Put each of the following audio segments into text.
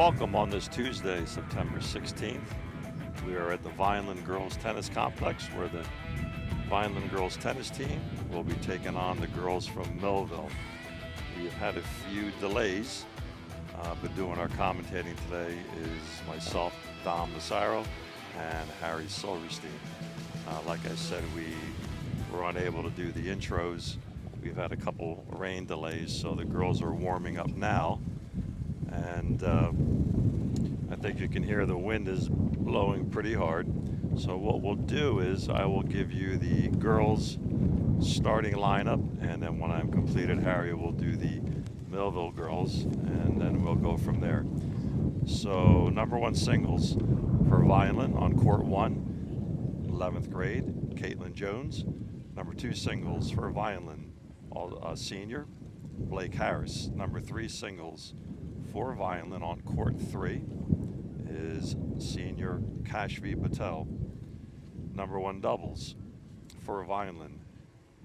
welcome on this Tuesday, September 16th. We are at the Vineland Girls Tennis Complex where the Vineland Girls Tennis team will be taking on the girls from Millville. We've had a few delays, but doing our commentating today is myself, Dom Massaro, and Harry Silverstein. Like I said, we were unable to do the intros. We've had a couple rain delays, so the girls are warming up now. And I think you can hear the wind is blowing pretty hard. So what we'll do is I will give you the girls' starting lineup, and then when I'm completed, Harry will do the Millville girls, and then we'll go from there. So number one singles for Vineland on court 1, 11th grade, Caitlin Jones. Number two singles for Vineland, senior, Blake Harris. Number three singles for Vineland on court 3 is senior Kashvi Patel. Number one doubles for Vineland,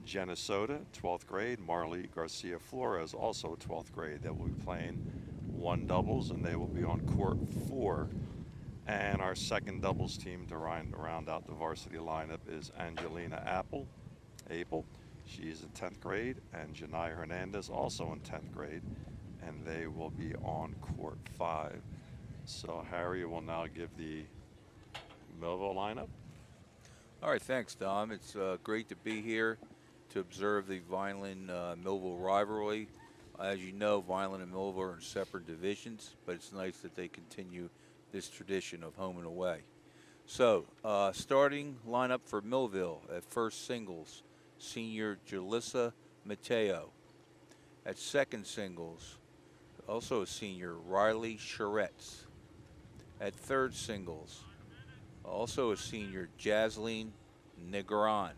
Jenna Soda, 12th grade, Marley Garcia Flores, also 12th grade. They will be playing one doubles, and they will be on court 4. And our second doubles team to round out the varsity lineup is Angelina Apple. She's in 10th grade, and Janai Hernandez, also in 10th grade, and they will be on court 5. So Harry will now give the Millville lineup. All right, thanks, Dom. It's great to be here to observe the Vineland-Millville rivalry. As you know, Vineland and Millville are in separate divisions, but it's nice that they continue this tradition of home and away. So, starting lineup for Millville at first singles, senior Julissa Mateo. At second singles, also a senior, Riley Charetz. At third singles, also a senior, Jasleen Negron.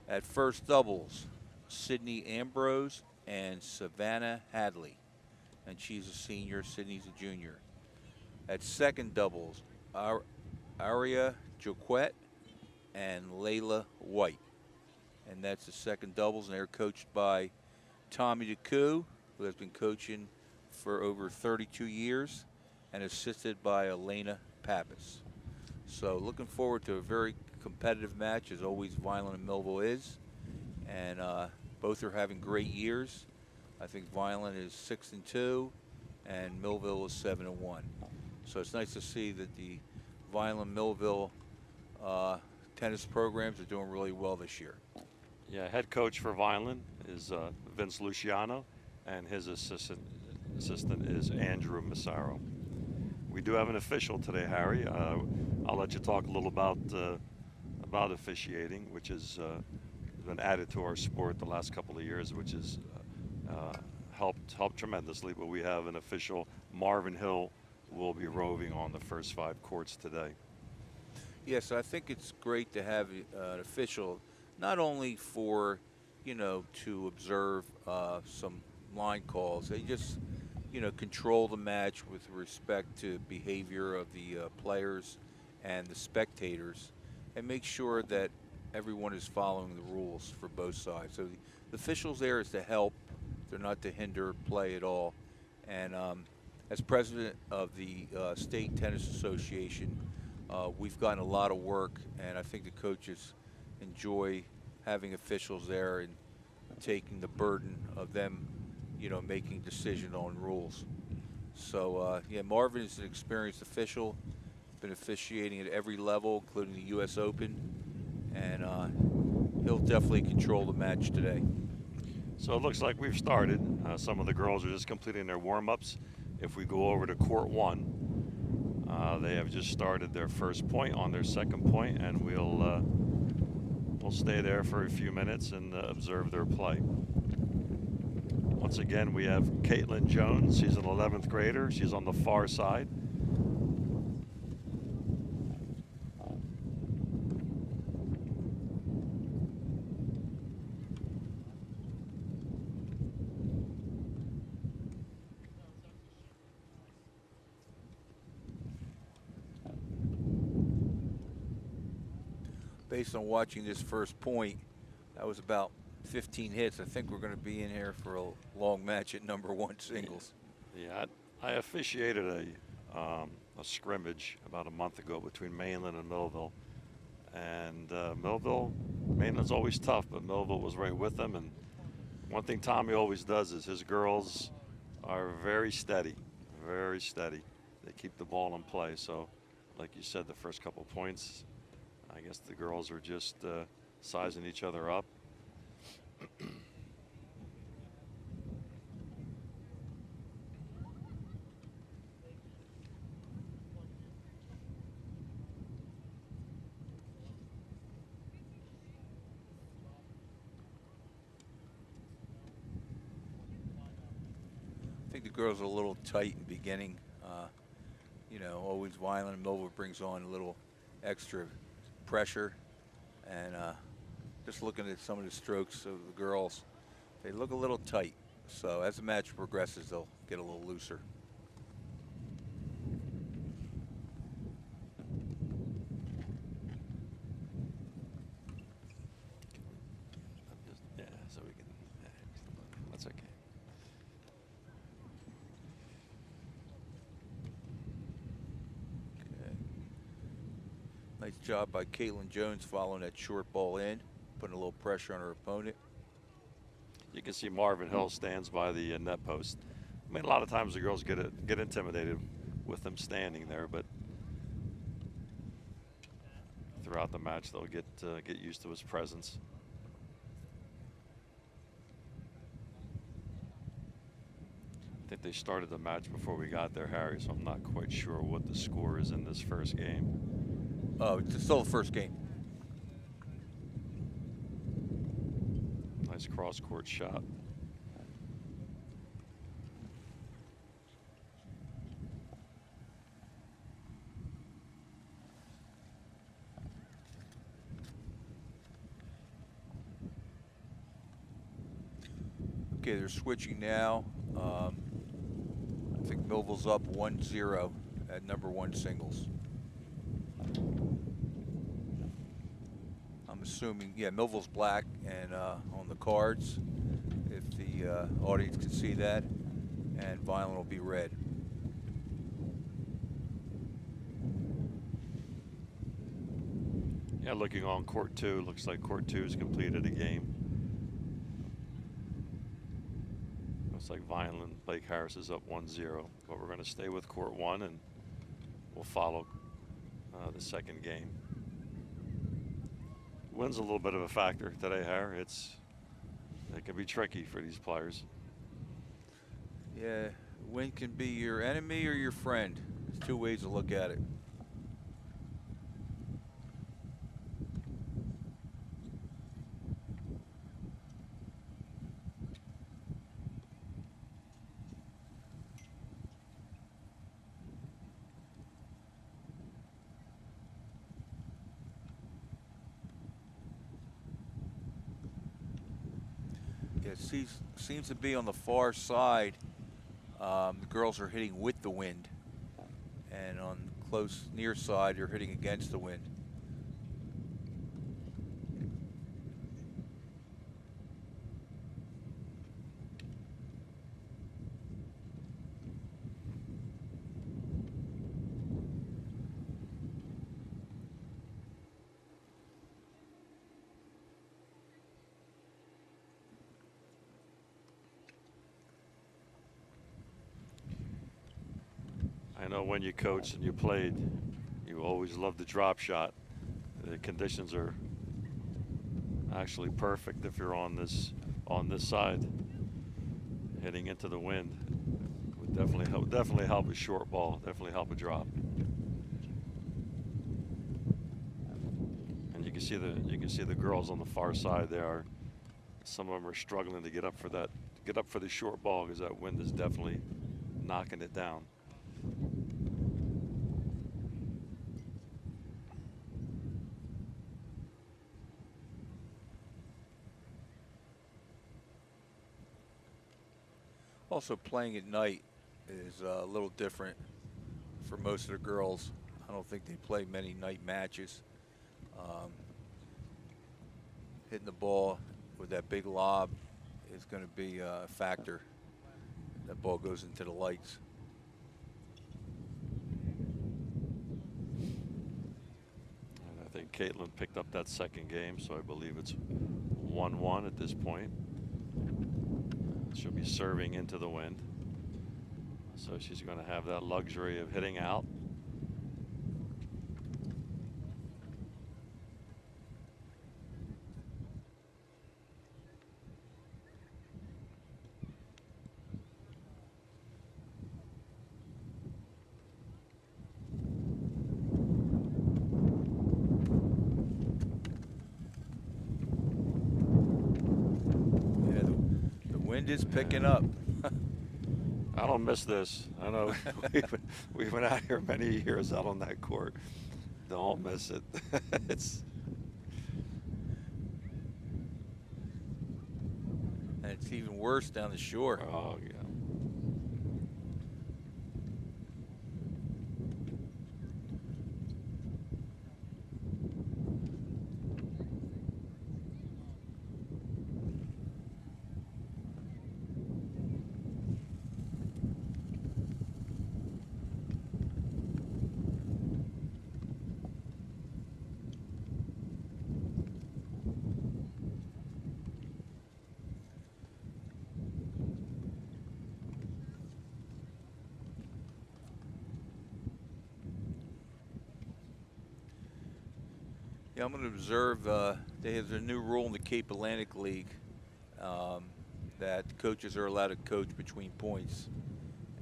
At first doubles, Sydney Ambrose and Savannah Hadley. And she's a senior, Sydney's a junior. At second doubles, Aria Joquette and Layla White. And that's the second doubles, and they're coached by Tommy DeCou, who has been coaching for over 32 years, and assisted by Elena Pappas. So looking forward to a very competitive match, as always Vineland and Millville is. And both are having great years. I think Vineland is 6-2, and Millville is 7-1. So it's nice to see that the Vineland-Millville tennis programs are doing really well this year. Yeah, head coach for Vineland is Vince Luciano, and his assistant is Andrew Massaro. We do have an official today, Harry. I'll let you talk a little about officiating, which has been added to our sport the last couple of years, which has helped tremendously. But we have an official. Marvin Hill will be roving on the first 5 courts today. Yes, I think it's great to have an official, not only for, to observe some line calls. They just, control the match with respect to behavior of the players and the spectators, and make sure that everyone is following the rules for both sides. So the officials there is to help. They're not to hinder play at all. And as president of the State Tennis Association, we've gotten a lot of work, and I think the coaches enjoy having officials there and taking the burden of them, making decisions on rules. So, yeah, Marvin is an experienced official, been officiating at every level, including the U.S. Open, and he'll definitely control the match today. So it looks like we've started. Some of the girls are just completing their warm-ups. If we go over to court 1, they have just started their first point on their second point, and we'll stay there for a few minutes and observe their play. Once again, we have Caitlin Jones. She's an 11th grader. She's on the far side. Based on watching this first point, that was about 15 hits. I think we're going to be in here for a long match at number 1 singles. Yeah, I officiated a scrimmage about a month ago between Mainland and Millville. And Mainland's always tough, but Millville was right with them. And one thing Tommy always does is his girls are very steady, very steady. They keep the ball in play. So, like you said, the first couple points, I guess the girls are just sizing each other up. I think the girls are a little tight in the beginning. You know, always Vineland and Millville brings on a little extra pressure. And just looking at some of the strokes of the girls, they look a little tight. So as the match progresses, they'll get a little looser. Yeah, so we can. That's okay. Nice job by Caitlin Jones following that short ball in, putting a little pressure on her opponent. You can see Marvin Hill stands by the net post. I mean, a lot of times the girls get intimidated with him standing there, but throughout the match they'll get used to his presence. I think they started the match before we got there, Harry, so I'm not quite sure what the score is in this first game. Oh, it's still the first game. Nice cross-court shot. Okay, they're switching now. I think Millville's up 1-0 at #1 singles. I'm assuming, yeah, Millville's black and on the cards, if the audience can see that, and Vineland will be red. Yeah, looking on court 2, looks like court 2's completed a game. Looks like Vineland, Lake Harris is up 1-0, but we're going to stay with court 1 and we'll follow the second game. Wind's a little bit of a factor today, Harry. It can be tricky for these players. Yeah, wind can be your enemy or your friend. There's two ways to look at it. It seems to be on the far side. The girls are hitting with the wind, and on close near side, they're hitting against the wind. I know when you coached and you played, you always loved the drop shot. The conditions are actually perfect if you're on this side. Hitting into the wind would definitely help a short ball, definitely help a drop. And you can see the girls on the far side there. Some of them are struggling to get up for the short ball because that wind is definitely knocking it down. Also, playing at night is a little different for most of the girls. I don't think they play many night matches. Hitting the ball with that big lob is going to be a factor. That ball goes into the lights. Caitlin picked up that second game, so I believe it's 1-1 at this point. She'll be serving into the wind, so she's going to have that luxury of hitting out. Is picking up. I don't miss this. I know we've been out here many years out on that court. Don't miss it. And it's even worse down the shore. Oh yeah. Yeah, I'm going to observe. There's a new rule in the Cape Atlantic League that coaches are allowed to coach between points,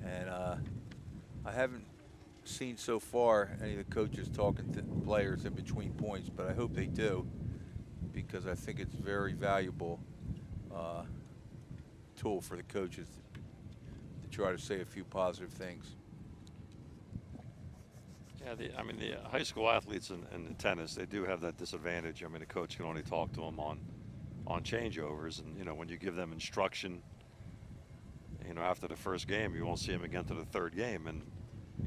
and I haven't seen so far any of the coaches talking to players in between points, but I hope they do, because I think it's a very valuable tool for the coaches to try to say a few positive things. Yeah, I mean, the high school athletes in the tennis, they do have that disadvantage. I mean, the coach can only talk to them on changeovers, and you know, when you give them instruction, you know, after the first game, you won't see them again to the third game, and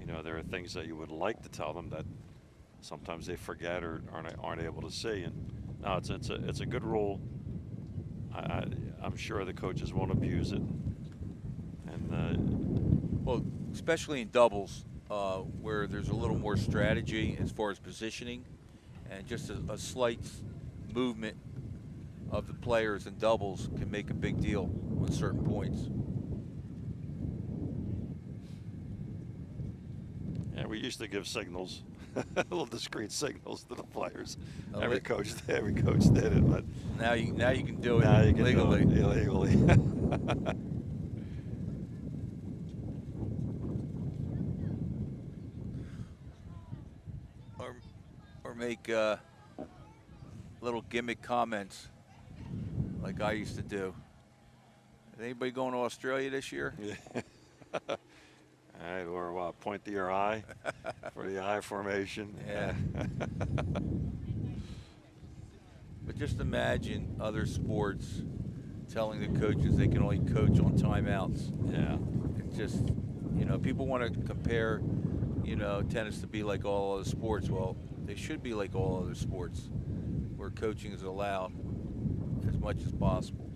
you know, there are things that you would like to tell them that sometimes they forget or aren't able to see. And no, it's a good rule. I'm sure the coaches won't abuse it. And well, especially in doubles. Where there's a little more strategy as far as positioning, and just a slight movement of the players in doubles can make a big deal on certain points. Yeah, we used to give signals, little discreet signals to the players. Every coach did it, but now you can do it legally. Illegally. Or make little gimmick comments like I used to do. Is anybody going to Australia this year? Yeah. All right, or what, point to your eye for the eye formation. Yeah. But just imagine other sports telling the coaches they can only coach on timeouts. Yeah. It's just, you know, people want to compare, you know, tennis to be like all other sports. Well, they should be like all other sports, where coaching is allowed as much as possible.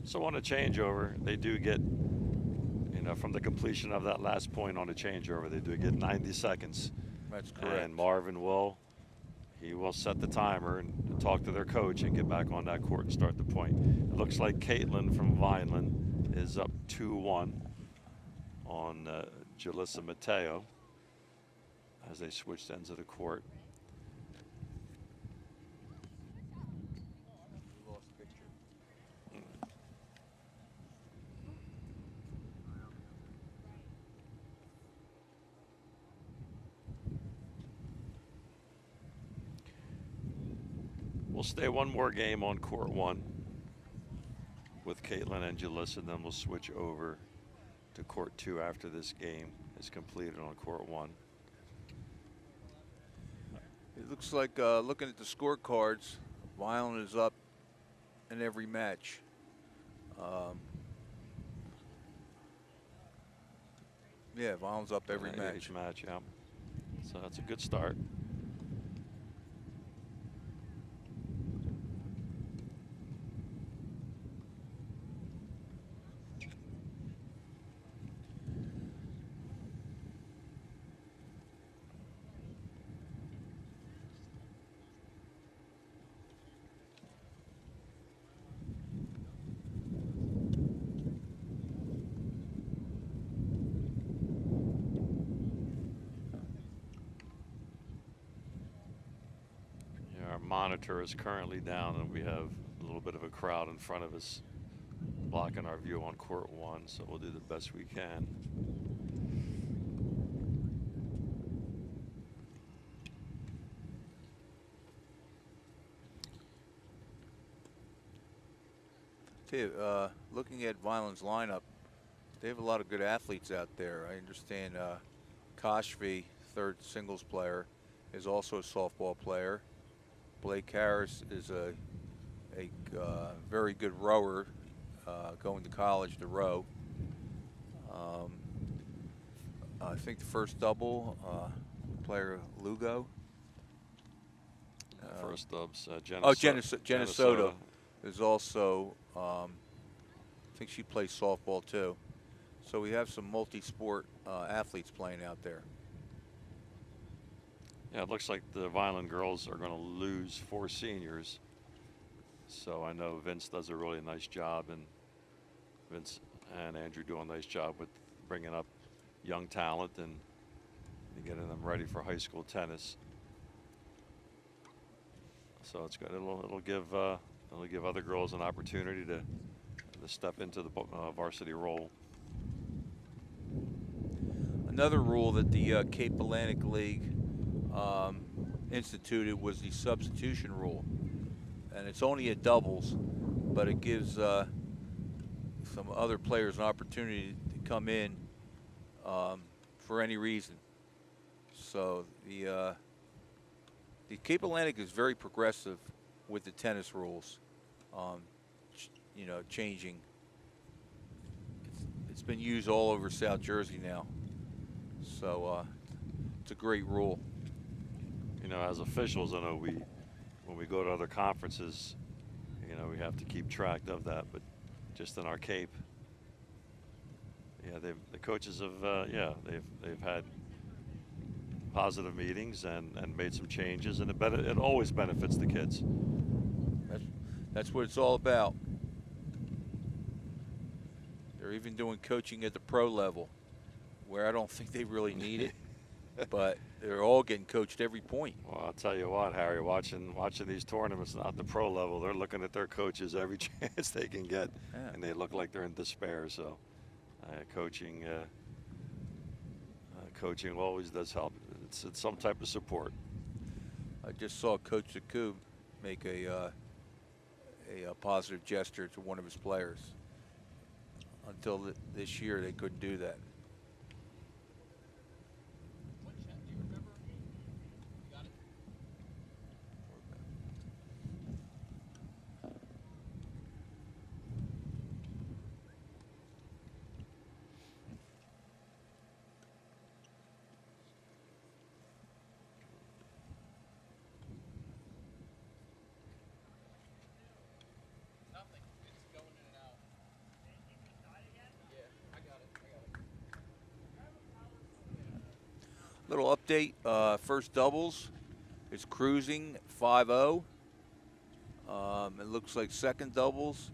So on a changeover, they do get, you know, from the completion of that last point on a changeover, they do get 90 seconds. That's correct. And Marvin will set the timer and talk to their coach and get back on that court and start the point. It looks like Caitlin from Vineland is up 2-1 on Jalissa Mateo as they switched ends of the court. We'll stay one more game on court one with Caitlin and Jalissa, and then we'll switch over to court two after this game is completed on court one. It looks like, looking at the scorecards, Vineland is up in every match. Yeah, Vineland's up every match. Each match, yeah. So that's a good start. monitor is currently down, and we have a little bit of a crowd in front of us blocking our view on court 1, so we'll do the best we can. Looking at Vineland's lineup, they have a lot of good athletes out there. I understand Koshvi, third singles player, is also a softball player. Blake Harris is a very good rower, going to college to row. I think the first double player Lugo. First dubs, Jenna Soto is also, I think she plays softball too. So we have some multi-sport athletes playing out there. Yeah, it looks like the Vineland girls are going to lose 4 seniors. So I know Vince does a really nice job, and Vince and Andrew do a nice job with bringing up young talent and getting them ready for high school tennis. So it's good. It'll give other girls an opportunity to step into the varsity role. Another rule that the Cape Atlantic League instituted was the substitution rule, and it's only at doubles, but it gives some other players an opportunity to come in for any reason. So the Cape Atlantic is very progressive with the tennis rules, you know, changing. It's been used all over South Jersey now, so it's a great rule. You know, as officials, I know when we go to other conferences, you know, we have to keep track of that, but just in our Cape, yeah, the coaches have they've had positive meetings and made some changes, and it always benefits the kids. That's what it's all about. They're even doing coaching at the pro level, where I don't think they really need it, but they're all getting coached every point. Well, I'll tell you what, Harry, watching these tournaments at the pro level, they're looking at their coaches every chance they can get, and they look like they're in despair. So coaching always does help. It's some type of support. I just saw Coach Zakub make a positive gesture to one of his players. Until this year, they couldn't do that. Little update, first doubles is cruising 5-0. It looks like second doubles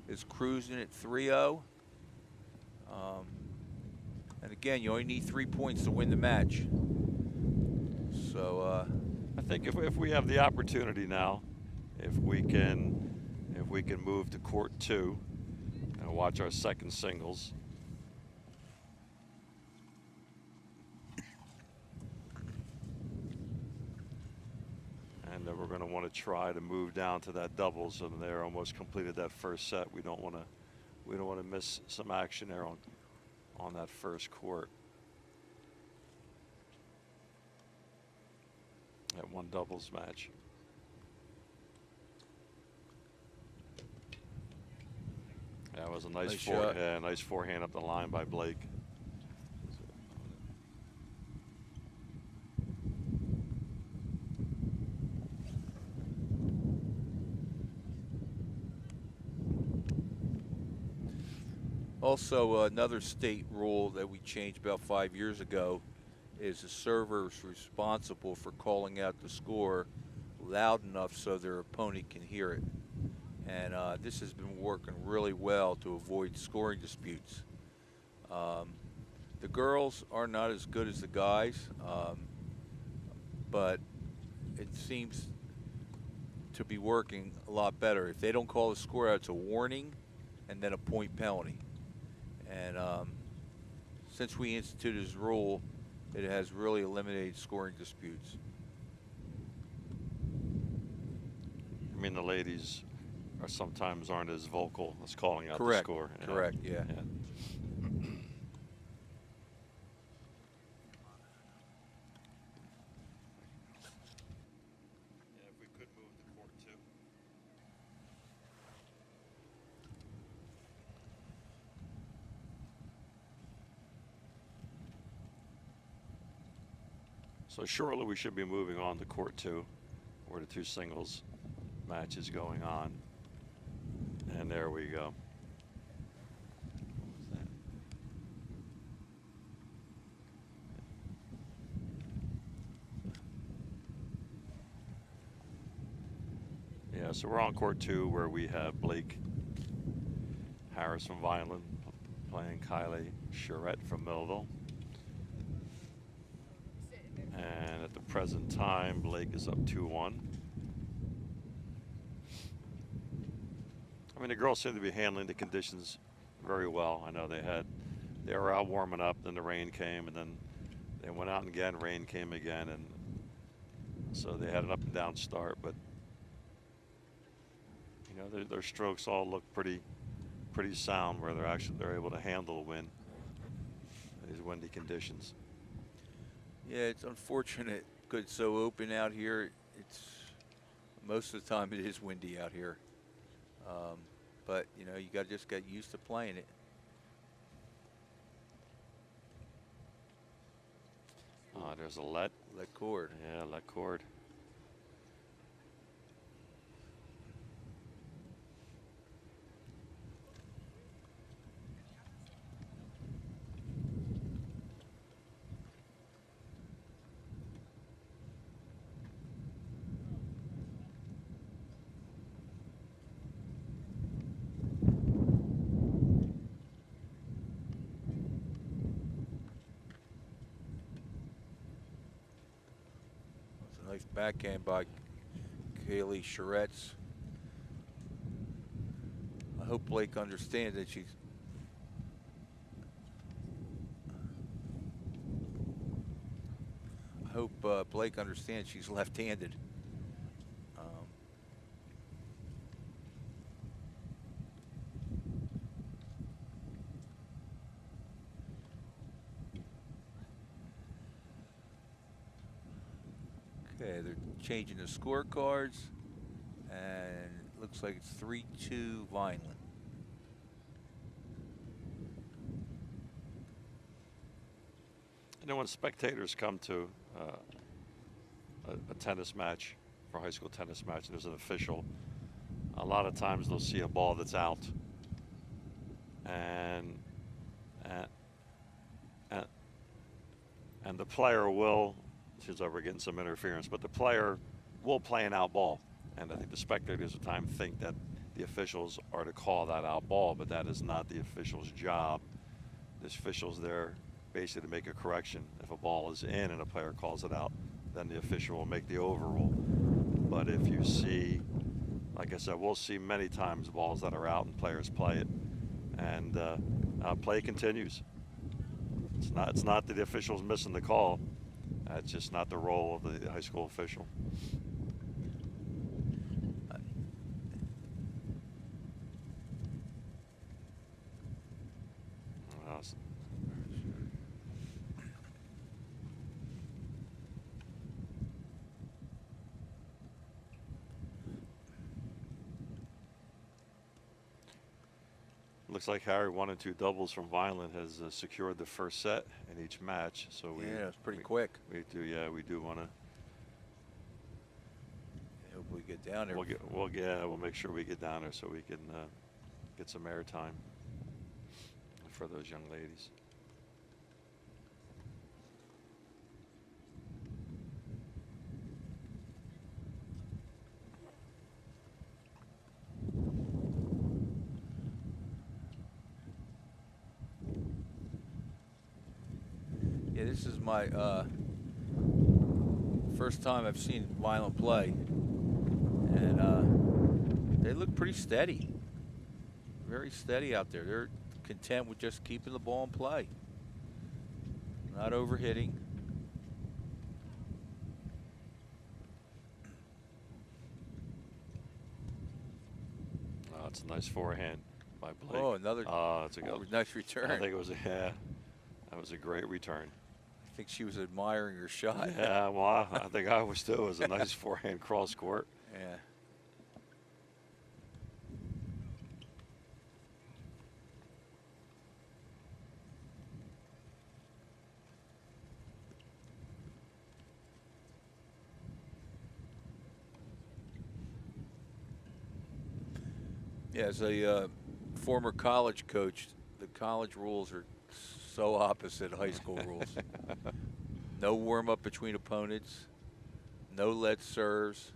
is cruising at 3-0. And again, you only need 3 points to win the match. So I think if we have the opportunity now, if we can move to court 2 and watch our second singles. And then we're going to want to try to move down to that doubles, and they're almost completed that first set. We don't want to miss some action there on that first court. That one doubles match. That was a nice nice forehand up the line by Blake. Also, another state rule that we changed about 5 years ago is the server is responsible for calling out the score loud enough so their opponent can hear it. And this has been working really well to avoid scoring disputes. The girls are not as good as the guys, but it seems to be working a lot better. If they don't call the score out, it's a warning and then a point penalty. And since we instituted this rule, it has really eliminated scoring disputes. I mean, the ladies are sometimes aren't as vocal as calling out Correct. the score. Correct, yeah. If we could move the court too. So shortly we should be moving on to court 2, where the 2 singles matches going on. And there we go. What was that? Yeah, so we're on court 2, where we have Blake Harris from Vineland playing Kylie Charette from Millville. And at the present time, Blake is up 2-1. I mean, the girls seem to be handling the conditions very well. I know they were out warming up, then the rain came, and then they went out again, rain came again, and so they had an up and down start. But you know, their strokes all look pretty sound, where they're able to handle a wind, these windy conditions. Yeah, it's unfortunate because it's so open out here. It's most of the time it is windy out here. But you know, you got to just get used to playing it. There's a let cord. Yeah, let cord. Nice backhand by Kaylee Charetz. I hope Blake understands that she's. I hope Blake understands she's left-handed. Okay, they're changing the scorecards, and it looks like it's 3-2 Vineland. You know, when spectators come to a tennis match, for a high school tennis match, and there's an official, a lot of times they'll see a ball that's out, and the player will. Seems like we're getting some interference, but the player will play an out ball, and I think the spectators at the time think that the officials are to call that out ball, but that is not the official's job. The official's there basically to make a correction. If a ball is in and a player calls it out, then the official will make the overrule. But if you see, like I said, we'll see many times balls that are out and players play it, and play continues. It's not that the official's missing the call. That's just not the role of the high school official. Looks like Harry 1 and 2 doubles from Vineland has secured the first set in each match. So yeah, it's pretty quick. We do want to. Hope we get down there. We'll make sure we get down there so we can get some air time for those young ladies. Yeah, this is my first time I've seen Vineland play, And they look pretty steady. Very steady out there. They're content with just keeping the ball in play. Not overhitting. Oh, it's a nice forehand by Blake. Oh, another it's a good, nice return. I think it was that was a great return. I think she was admiring her shot. Yeah, well, I think I was too. It was a nice forehand cross court. Yeah. Yeah, as a former college coach, the college rules are so opposite high school rules. No warm-up between opponents, no lead serves.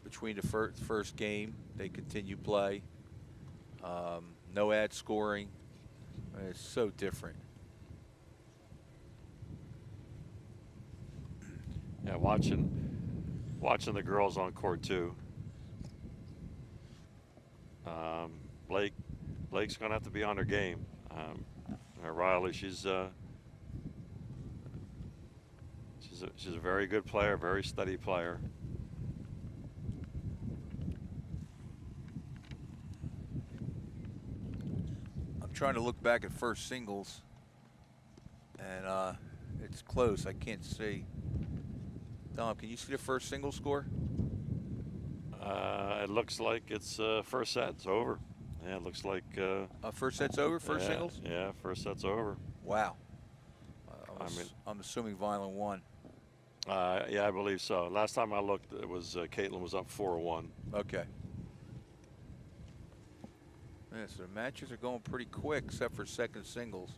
Between the first game, they continue play. No ad scoring. It's so different. Yeah, watching the girls on court too. Blake's gonna have to be on her game. Riley, she's a very good player, very steady player. I'm trying to look back at first singles, and it's close. I can't see. Dom, can you see the first single score? It looks like it's first set. It's over. Yeah, it looks like first set's over. First singles. Yeah, first set's over. Wow. I'm assuming Vineland won. Yeah, I believe so. Last time I looked, it was Caitlin was up 4-1. Okay. Yeah, so the matches are going pretty quick, except for second singles.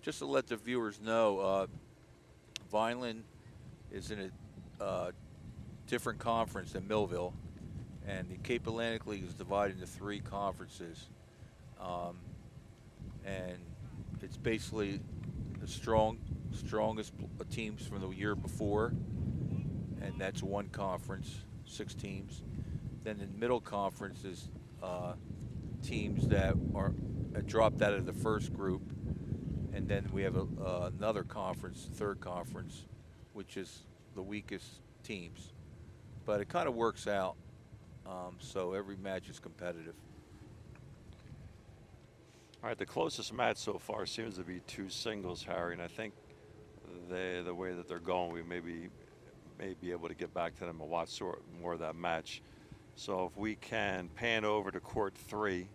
Just to let the viewers know, Vineland is in a different conference than Millville, and the Cape Atlantic League is divided into 3 conferences, and it's basically the strongest teams from the year before, and that's one conference, 6 teams. Then the middle conference is teams that dropped out of the first group. And then we have another conference, third conference, which is the weakest teams. But it kind of works out, so every match is competitive. All right, the closest match so far seems to be 2 singles, Harry, and I think the way that they're going, we may be able to get back to them and watch more of that match. So if we can pan over to court 3,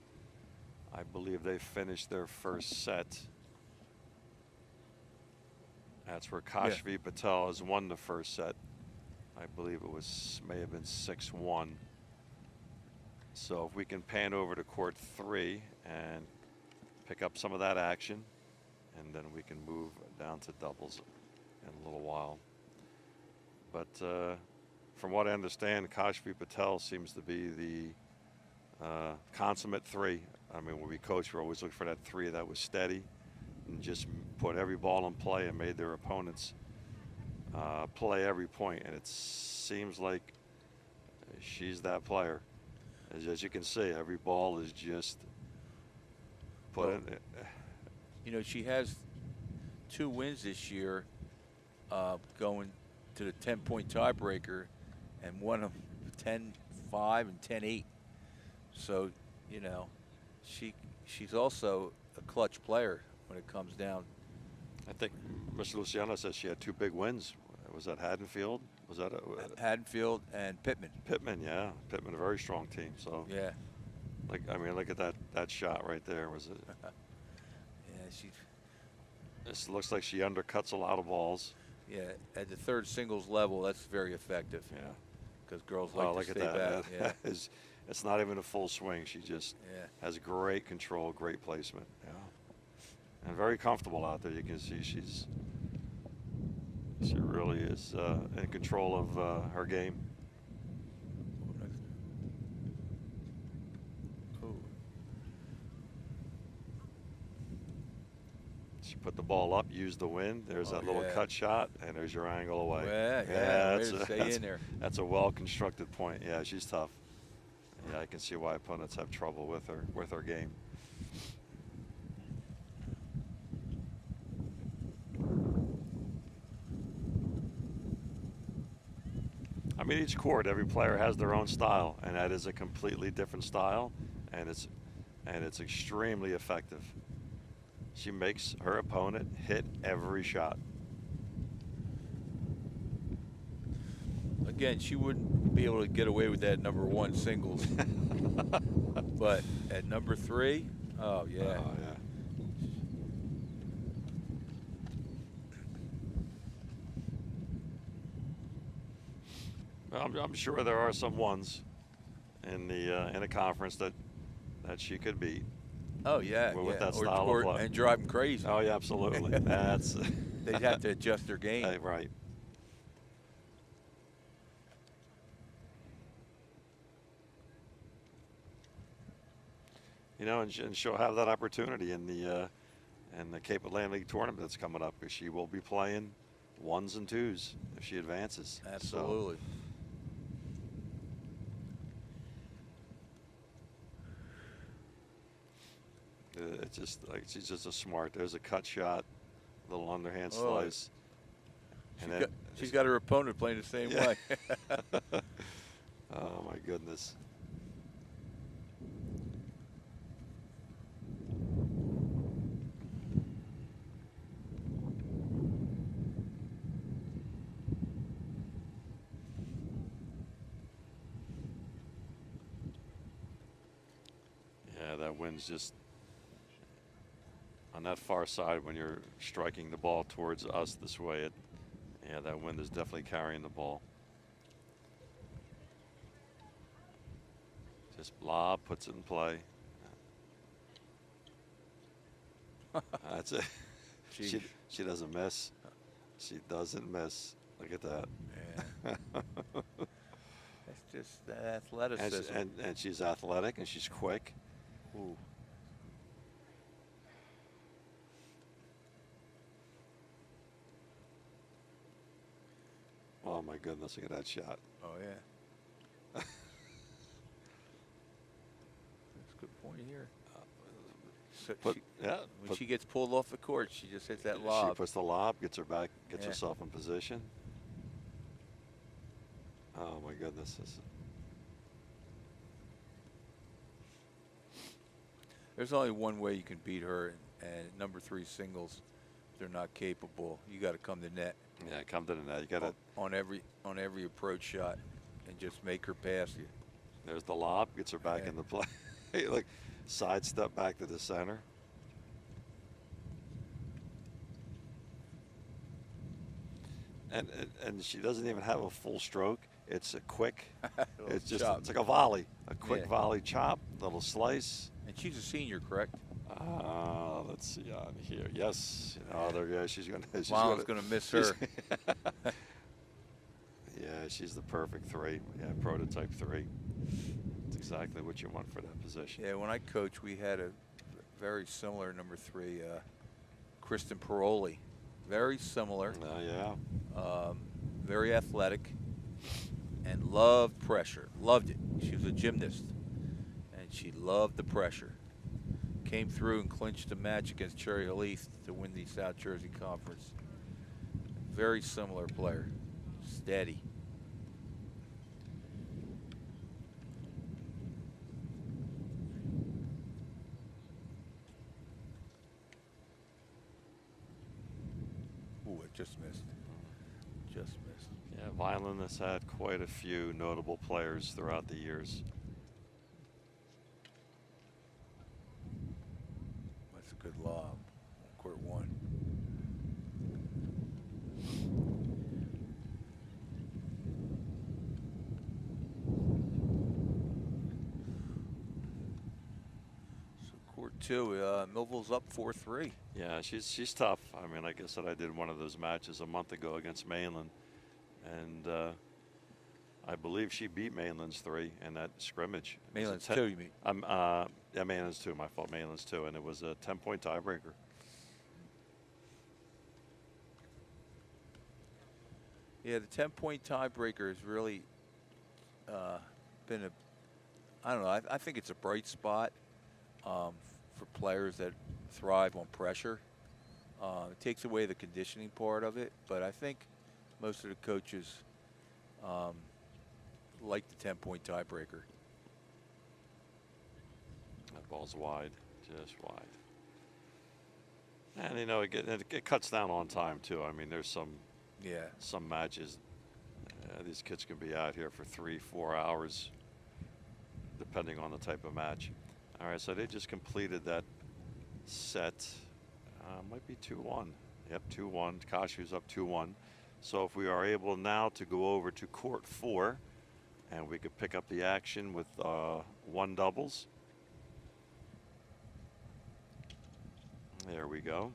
I believe they finished their first set. That's where Kashvi Patel has won the first set. I believe it may have been 6-1. So if we can pan over to court 3 and pick up some of that action, and then we can move down to doubles in a little while. But from what I understand, Kashvi Patel seems to be the consummate 3. I mean, when we coach, we always look for that 3 that was steady and just put every ball in play and made their opponents play every point. And it seems like she's that player. As you can see, every ball is just put in. You know, she has 2 wins this year, going to the 10-point tiebreaker, and won them 10-5 and 10-8. So, you know, she's also a clutch player when it comes down. I think Mr. Luciano says she had 2 big wins. Was that Haddonfield? Was that Haddonfield and Pittman? Pittman, yeah. Pittman, a very strong team. So yeah, like I mean, look at that shot right there. Was it? Yeah, This looks like she undercuts a lot of balls. Yeah, at the third singles level, that's very effective. Yeah, because girls like to stay back. Yeah, it's not even a full swing. She just has great control, great placement. Yeah. and very comfortable out there. You can see she really is in control of her game. She put the ball up, used the wind. There's that little cut shot, and there's your angle away. That's a well-constructed point. Yeah, she's tough. Yeah, I can see why opponents have trouble with her game. I mean, each court, every player has their own style, and that is a completely different style, and it's extremely effective. She makes her opponent hit every shot. Again, she wouldn't be able to get away with that number 1 singles. But at number 3, oh yeah. Oh, yeah. I'm sure there are some ones in the conference that she could beat. Oh yeah, with that style of play. And drive them crazy. Oh yeah, absolutely. That's they'd have to adjust their game. Right. You know, and she'll have that opportunity in the Cape Atlantic League tournament that's coming up, because she will be playing 1s and 2s if she advances. Absolutely. So, it's just like she's just a smart. There's a cut shot, little underhand slice. And she's got her opponent playing the same way. Oh my goodness. Yeah, that wind's just on that far side when you're striking the ball towards us this way. Yeah, that wind is definitely carrying the ball. Just lob, puts it in play. That's it. She doesn't miss. She doesn't miss. Look at that. Yeah. That's just the athleticism. And she's athletic and she's quick. Ooh. Oh my goodness, look at that shot. Oh yeah. That's a good point here. When she gets pulled off the court, she just hits that lob. She puts the lob, gets her back, gets herself in position. Oh my goodness. There's only one way you can beat her, and number 3 singles, they're not capable. You got to come to net. Yeah, come to the net. You got to on every approach shot, and just make her pass you. There's the lob, gets her back in the play. Look, sidestep back to the center. And she doesn't even have a full stroke. It's a quick. It's like a volley, a quick volley chop, little slice. And she's a senior, correct? Let's see on here. Yes. Oh, there. Yeah, she's gonna. Mom's gonna miss her. Yeah, she's the perfect 3. Yeah, prototype 3. It's exactly what you want for that position. Yeah, when I coached, we had a very similar number 3, Kristen Paroli. Very similar. Yeah. Very athletic, and loved pressure. Loved it. She was a gymnast, and she loved the pressure. Came through and clinched the match against Cherry Hill East to win the South Jersey Conference. Very similar player. Steady. Ooh, it just missed. Just missed. Yeah, Vineland has had quite a few notable players throughout the years. That's a good lob. Court 1. So court too. Millville's up 4-3. Yeah, she's tough. I mean, like I said, I did one of those matches a month ago against Mainland, and I believe she beat Mainland's 3 in that scrimmage. Mainland's 2, you mean? Yeah, Mainland's 2. My fault. Mainland's 2, and it was a 10-point tiebreaker. Yeah, the 10-point tiebreaker has really been I don't know. I think it's a bright spot for players that thrive on pressure. It takes away the conditioning part of it, but I think most of the coaches like the 10-point tiebreaker. That ball's wide, just wide. And, you know, it cuts down on time, too. I mean, there's some matches. These kids can be out here for 3-4 hours, depending on the type of match. All right, so they just completed that set. Might be 2-1. Yep, 2-1. Kashu's up 2-1. So if we are able now to go over to court 4, and we could pick up the action with 1 doubles. There we go.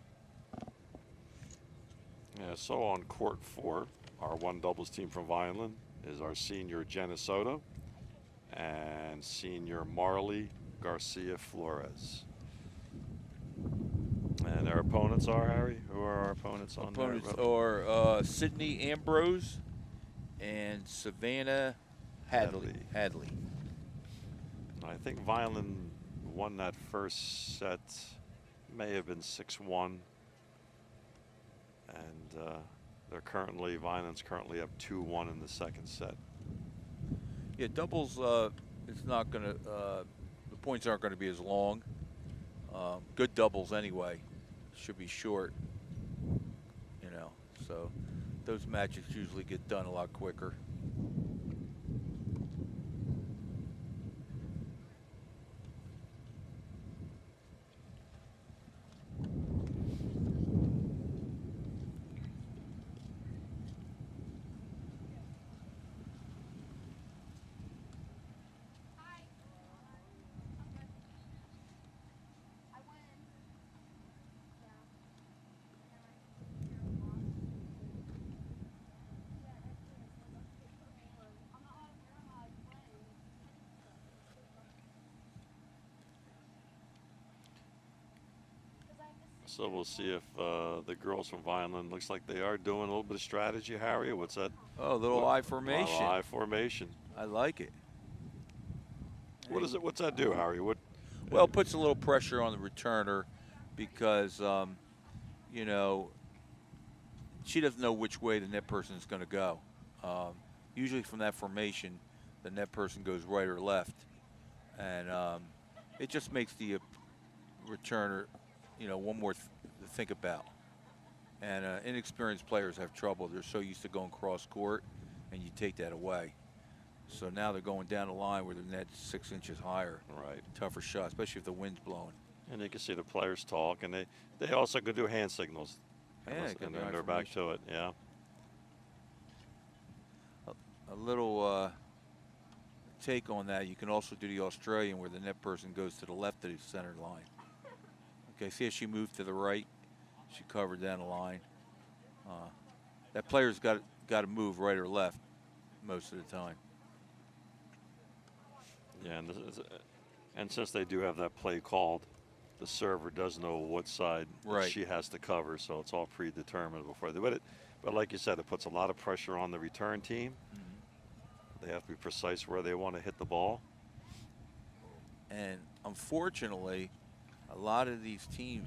Yeah, so on court 4, our 1 doubles team from Vineland is our senior Jenna Soto and senior Marley Garcia Flores. And our opponents are, Harry? Who are our opponents on there? Opponents are Sydney Ambrose and Savannah Hadley. I think Vineland won that first set. May have been 6-1. And Vineland's currently up 2-1 in the second set. Yeah, doubles, it's not going to, the points aren't going to be as long. Good doubles anyway. Should be short, you know. So those matches usually get done a lot quicker. So we'll see if the girls from Vineland, looks like they are doing a little bit of strategy, Harry. What's that? Oh, a little I formation. I formation. I like it. What is it? What's that do, Harry? Well, it puts a little pressure on the returner because, you know, she doesn't know which way the net person is going to go. Usually from that formation, the net person goes right or left. And it just makes the returner, you know, one more to think about. And inexperienced players have trouble. They're so used to going cross court, and you take that away. So now they're going down the line where the net's 6 inches higher. Right. Tougher shot, especially if the wind's blowing. And you can see the players talk, and they also could do hand signals. Yeah, and then they're back to it, yeah. A little take on that, you can also do the Australian where the net person goes to the left of the center line. Okay, see if she moved to the right. She covered down the line. That player's got to move right or left most of the time. Yeah, and since they do have that play called, the server does know what side she has to cover, so it's all predetermined before they do it. But like you said, it puts a lot of pressure on the return team. Mm-hmm. They have to be precise where they want to hit the ball. And unfortunately, a lot of these teams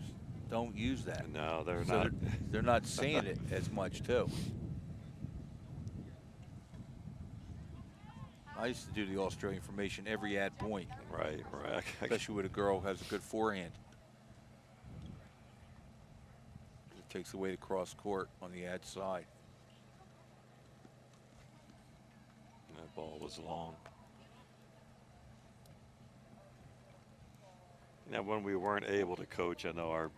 don't use that. No, they're not. They're not seeing it as much, too. I used to do the Australian formation every ad point. Right. Especially with a girl who has a good forehand. It takes away the cross court on the ad side. That ball was long. Now, when we weren't able to coach, I know our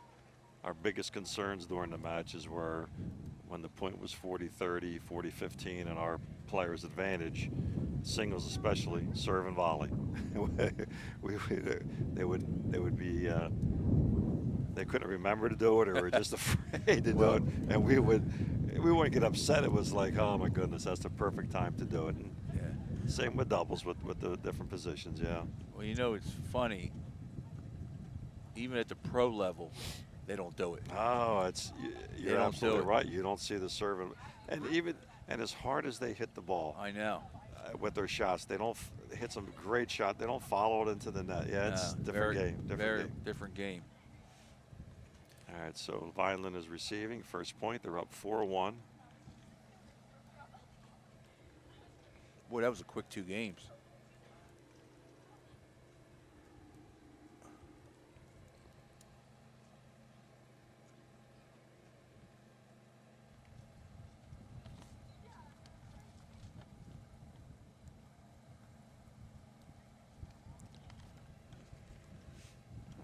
biggest concerns during the matches were when the point was 40-30, 40-15, and our players' advantage, singles especially, serve and volley. They would be they couldn't remember to do it or were just afraid to Well- do it, and we wouldn't get upset. It was like, oh my goodness, that's the perfect time to do it. And Yeah. same with doubles with the different positions. Yeah. Well, you know, it's funny. Even at the pro level, they don't do it. Oh, you're don't do absolutely it. right. You don't see the serve, and as hard as they hit the ball I know. with their shots, they don't hit some great shot. They don't follow it into the net. Yeah, it's a different game. Very Game. different game. All right, so Vineland is receiving first point. They're up 4-1. Boy, that was a quick 2 games.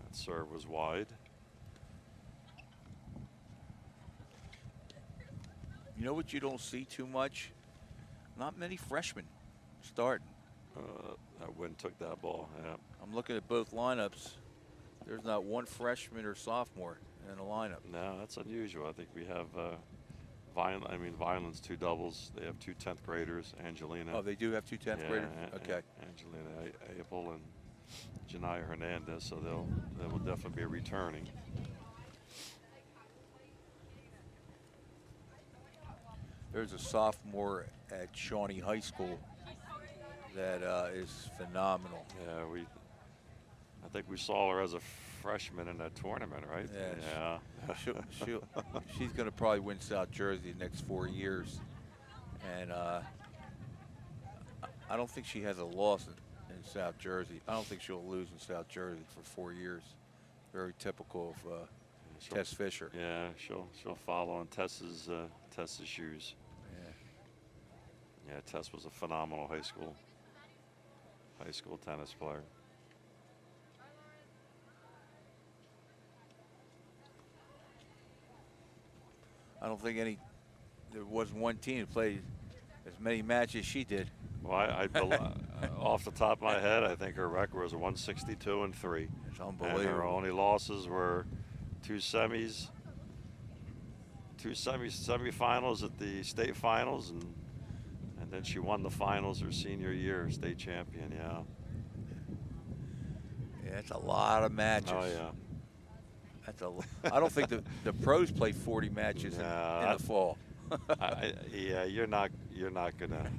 That serve was wide. You know what you don't see too much? Not many freshmen starting. That wind took that ball. Yeah. I'm looking at both lineups. There's not one freshman or sophomore in the lineup. No, that's unusual. I think we have Vineland's 2 doubles. They have 2 10th graders, Angelina. Oh, they do have 2 10th graders? Okay. Angelina Abel and Janiyah Hernandez, so they will definitely be returning. There's a sophomore at Shawnee High School that is phenomenal. Yeah, I think we saw her as a freshman in that tournament, right? Yeah. Yeah. She's going to probably win South Jersey the next 4 years. And I don't think she has a loss in South Jersey. I don't think she'll lose in South Jersey for 4 years. Very typical of Tess Fisher. Yeah, she'll follow in Tess's shoes. Yeah, Tess was a phenomenal high school tennis player. I don't think there wasn't one team that played as many matches as she did. Well, off the top of my head, I think her record was 162-3. It's unbelievable. And her only losses were 2 semifinals at the state finals, and then she won the finals her senior year, state champion. Yeah. Yeah, it's a lot of matches. Oh yeah. I don't think the pros play 40 matches in the fall. Yeah, you're not gonna.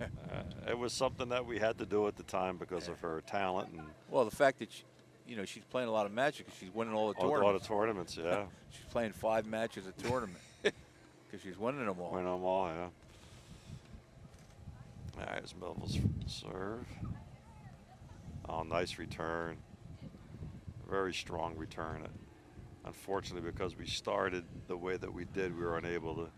It was something that we had to do at the time because of her talent and. Well, the fact that she's playing a lot of matches because she's winning all the tournaments. All the tournaments, yeah. She's playing 5 matches a tournament because she's winning them all. Winning them all, yeah. All right, it's Millville's serve. Oh, nice return. Very strong return. Unfortunately, because we started the way that we did, we were unable to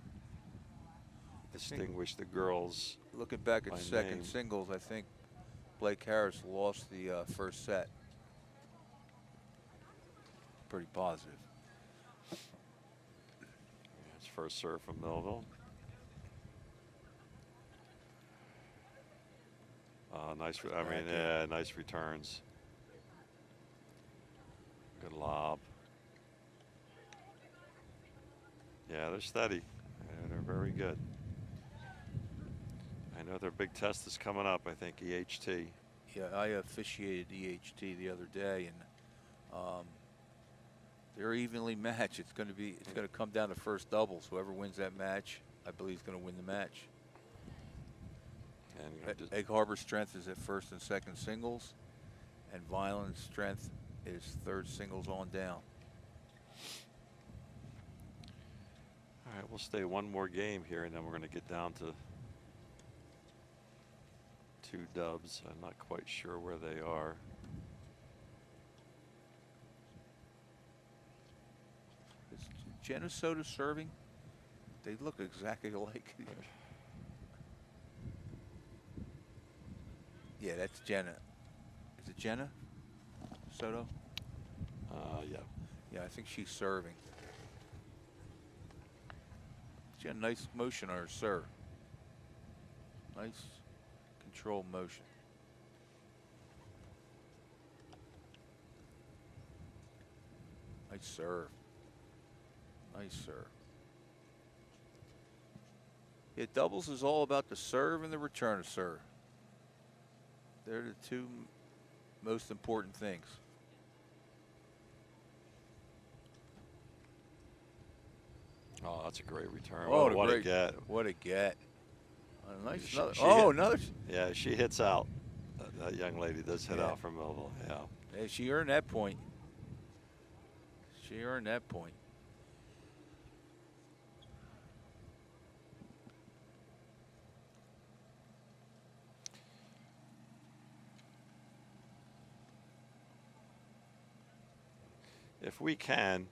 distinguish the girls. Looking back at by second name. singles, I think Blake Harris lost the first set. Pretty positive. It's first serve from Millville. Nice. Nice returns. Good lob. Yeah, they're steady. Yeah, they're very good. I know their big test is coming up. I think EHT. Yeah, I officiated EHT the other day, and they're evenly matched. It's going to come down to first doubles. Whoever wins that match, I believe, is going to win the match. And Egg Harbor's strength is at first and second singles, and Vineland's strength is third singles on down. All right, we'll stay one more game here, and then we're going to get down to 2 dubs. I'm not quite sure where they are. Is Jenna Soda serving? They look exactly alike. Yeah, that's Jenna. Is it Jenna Soto? Yeah. Yeah, I think she's serving. She had a nice motion on her serve. Nice controlled motion. Nice serve. Nice serve. Yeah, doubles is all about the serve and the return of serve. They're the two most important things. Oh, that's a great return. Oh, what a get. What a get. A nice another. Another. Yeah, she hits out. That young lady does hit out from Millville. Yeah. Hey, she earned that point. She earned that point. If we can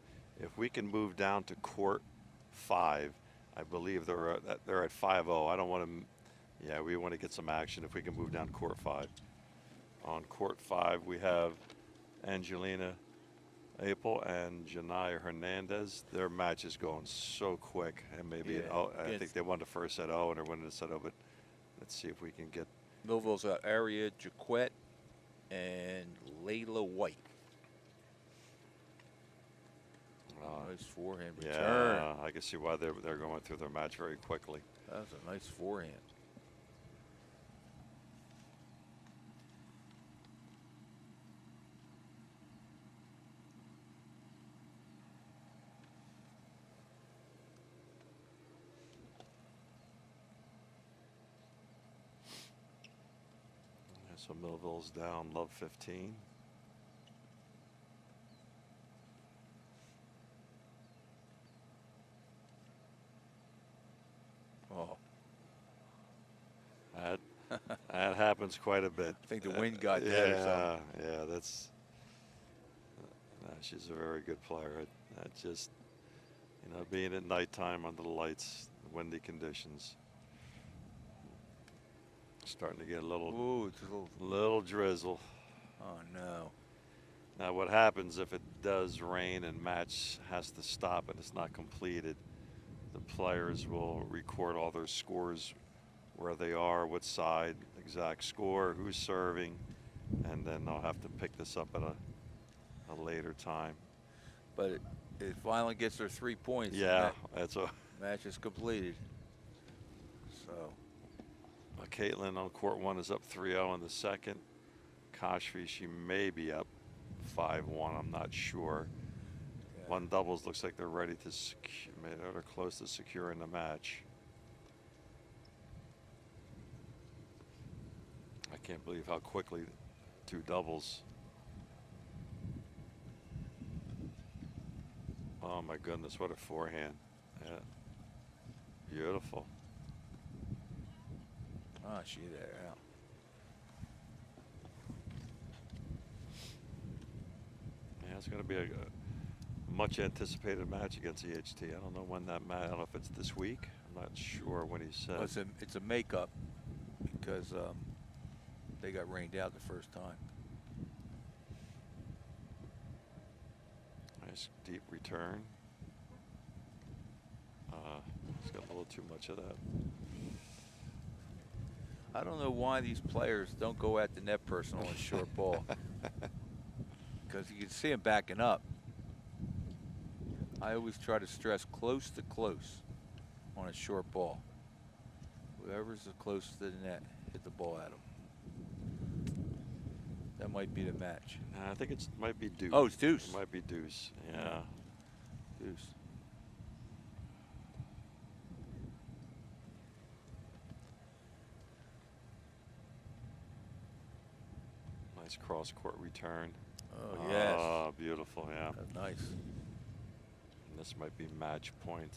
move down to court 5, I believe they're at 5-0. I don't want to. Yeah, we want to get some action. If we can move down to court 5. On court 5, we have Angelina Apel and Janaya Hernandez. Their match is going so quick, and maybe I think they won the first set 0 and they're winning the set 0. But let's see if we can get. Millville's got Aria Jaquette and Layla White. Nice forehand return. Yeah, I can see why they're going through their match very quickly. That was a nice forehand. So Millville's down, love 15. Oh. That happens quite a bit. I think the wind got that or something. Yeah, that's. She's a very good player. That just, being at nighttime under the lights, windy conditions. Starting to get a little. Ooh, it's a little drizzle. Oh no. Now what happens if it does rain and match has to stop and it's not completed? The players will record all their scores, where they are, what side, exact score, who's serving, and then they'll have to pick this up at a later time. But it finally gets their 3 points. Yeah, that's a match is completed. So. Caitlin on court 1 is up 3-0 in the second. Kashfi, she may be up 5-1. I'm not sure. Yeah. One doubles looks like they're ready to they're close to securing the match. I can't believe how quickly 2 doubles. Oh my goodness, what a forehand. Yeah. Beautiful. Oh, she there, yeah. Yeah, it's going to be a much anticipated match against EHT. I don't know when that match. I don't know if it's this week. I'm not sure when he said. Well, it's a makeup because they got rained out the first time. Nice deep return. He's got a little too much of that. I don't know why these players don't go at the net personal on short ball. Because you can see them backing up. I always try to stress close to close on a short ball. Whoever's the closest to the net, hit the ball at them. That might be the match. I think it might be deuce. Oh, it's deuce. It might be deuce, yeah. Deuce. Nice cross-court return. Oh, yes. Oh, beautiful, yeah. That's nice. And this might be match point.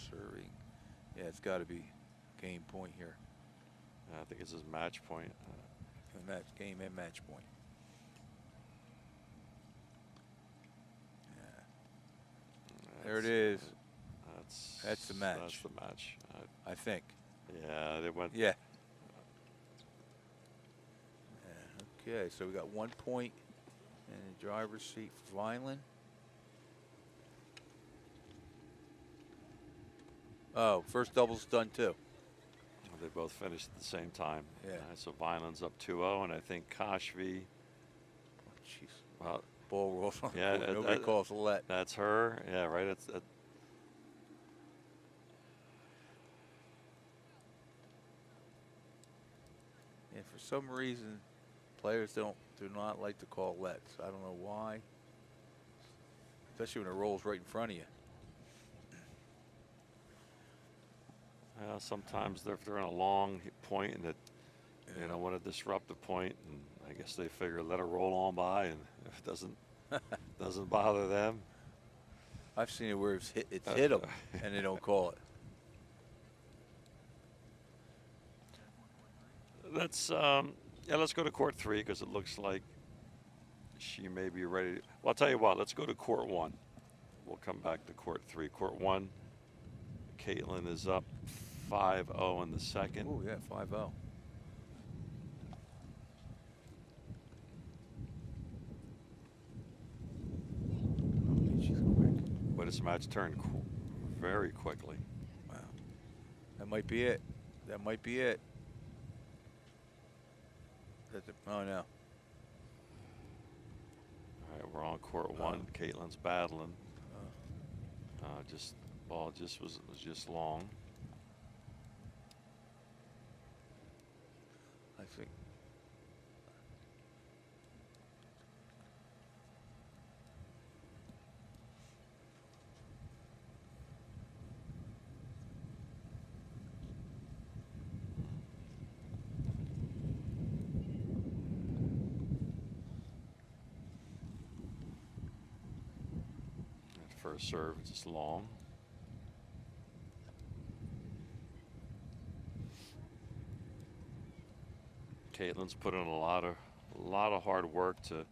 Serving. Yeah, it's got to be game point here. I think it's his match point. Game and match point. There it is. That's the match. That's the match. I think. Yeah, they went. Yeah. Okay, so we got 1 point in the driver's seat for Vineland. Oh, first double's done too. they both finished at the same time. Yeah. So Vineland's up 2-0, and I think Koshvi. Oh, jeez. Well, ball rolls on yeah, the court. Nobody calls a let. That's her. Yeah, right. It's. And for some reason, players do not like to call lets. I don't know why. Especially when it rolls right in front of you. Sometimes if they're in a long point and it, you know, want to disrupt the point, and I guess they figure let it roll on by, and if it doesn't bother them. I've seen it where it's hit them and they don't call it. Let's let's go to court 3 because it looks like she may be ready. Well, I'll tell you what. Let's go to court 1. We'll come back to court 3. Court 1. Caitlin is up 5-0 in the second. Oh yeah, 5-0. She's quick. But this match turned very quickly. Wow. That might be it. That might be it. Oh no. All right, we're on court 1. Caitlin's battling. Ball was just long. I think. First serve, it's just long. Caitlin's put in a lot of hard work to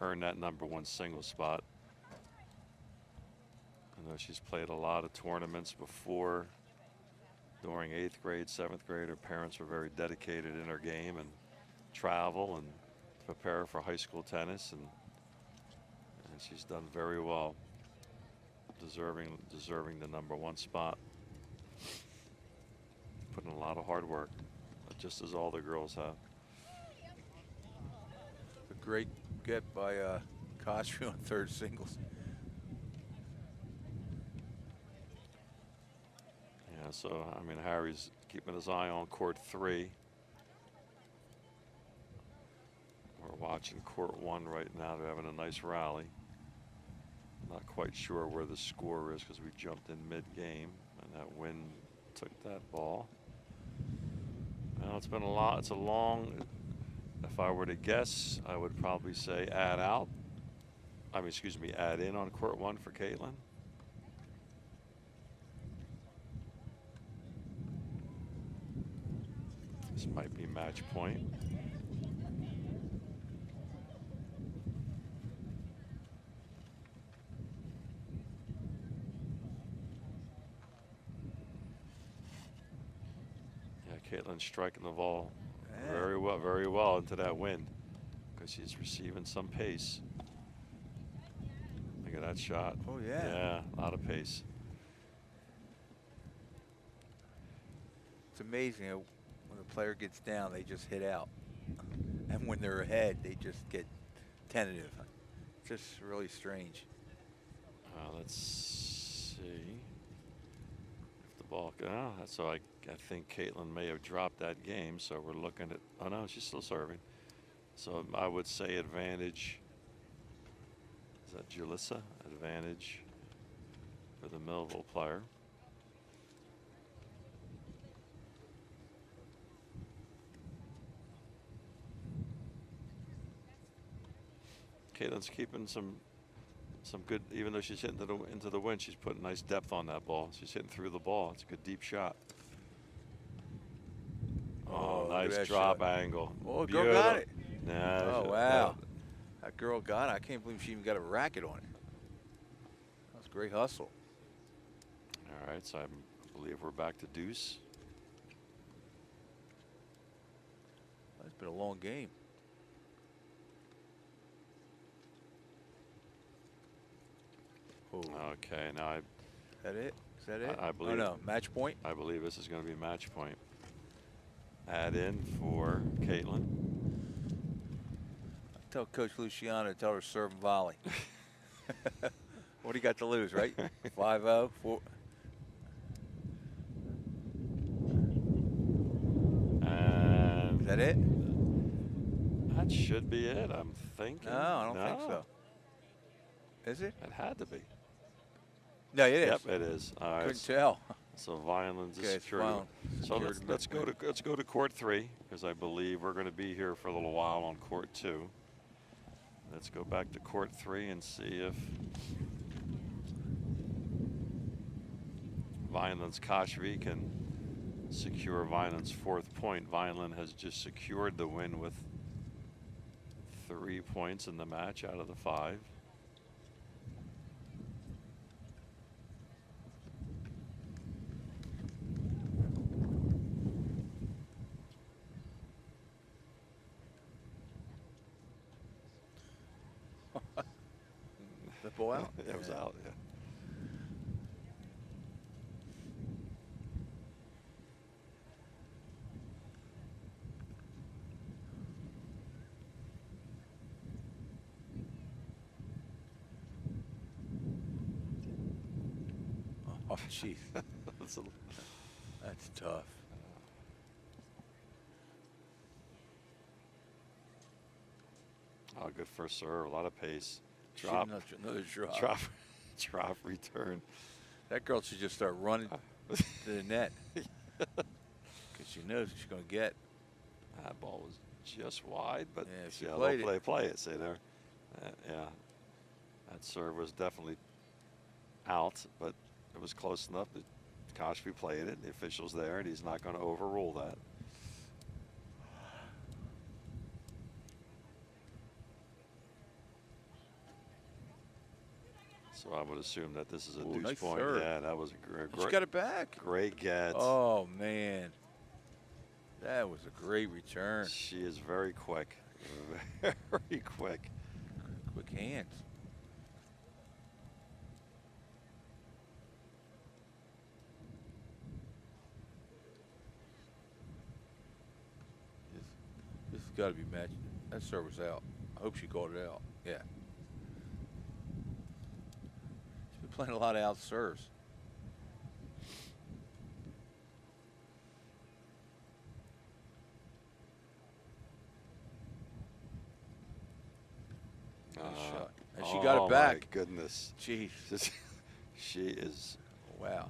earn that #1 single spot. I know she's played a lot of tournaments before. During 8th grade, 7th grade, her parents were very dedicated in her game and travel and prepare for high school tennis, and she's done very well. Deserving the #1 spot. Putting a lot of hard work, just as all the girls have. A great get by Koshvi on third singles. Yeah, so I mean Harry's keeping his eye on court 3. We're watching court 1 right now. They're having a nice rally. Not quite sure where the score is because we jumped in mid-game and that wind took that ball. Well, it's been a lot. It's a long. If I were to guess, I would probably say add out. I mean, excuse me, add in on court 1 for Caitlin. This might be match point. Caitlin's striking the ball very well into that wind because she's receiving some pace. Look at that shot. Oh yeah. Yeah, a lot of pace. It's amazing how when the player gets down, they just hit out, and when they're ahead, they just get tentative. It's just really strange. Let's see. Ball. So I think Caitlin may have dropped that game. So we're looking at. Oh no, she's still serving. So I would say advantage. Is that Julissa? Advantage for the Millville player. Caitlin's keeping some good, even though she's hitting into the wind, she's putting nice depth on that ball. She's hitting through the ball. It's a good deep shot. Oh, nice drop angle. Oh, girl got it. Nah, oh, wow. That girl got it. I can't believe she even got a racket on it. That was a great hustle. All right, so I believe we're back to deuce. It's been a long game. Okay, now Is that it? Is that it? I believe. Oh, no, match point? I believe this is going to be match point. add in for Caitlin. Tell Coach Luciano to tell her to serve and volley. What do you got to lose, right? 5-0, 4. And Is that it? that should be it, I'm thinking. No, I don't think so. Is it? It had to be. No, it is. Yep, it is. All right. Couldn't tell. So Vineland's Okay, secured. Vineland So secured let's go to court 3, because I believe we're going to be here for a little while on court 2. Let's go back to court 3 and see if Vineland's Kashvi can secure Vineland's 4th point. Vineland has just secured the win with 3 points in the match out of the 5. The ball out? It was out, yeah. Oh, jeez. That's tough. Oh, good first serve. A lot of pace. Drop. Another drop. Drop return. That girl should just start running to the net. Because she knows what she's going to get. That ball was just wide, but yeah, she yeah, played they'll it. play it. See there. Yeah. That serve was definitely out, but it was close enough that Kashvi played it. The official's there, and he's not going to overrule that. So I would assume that this is a deuce nice point. serve. Yeah, that was a great. She got it back. Great get. Oh, man. That was a great return. She is very quick. Very quick. Quick hands. This has got to be matched. That serve was out. I hope she called it out. Yeah. She's been playing a lot of out serves. Shot. And she got it back. Oh, my goodness. Jeez. She is. Wow.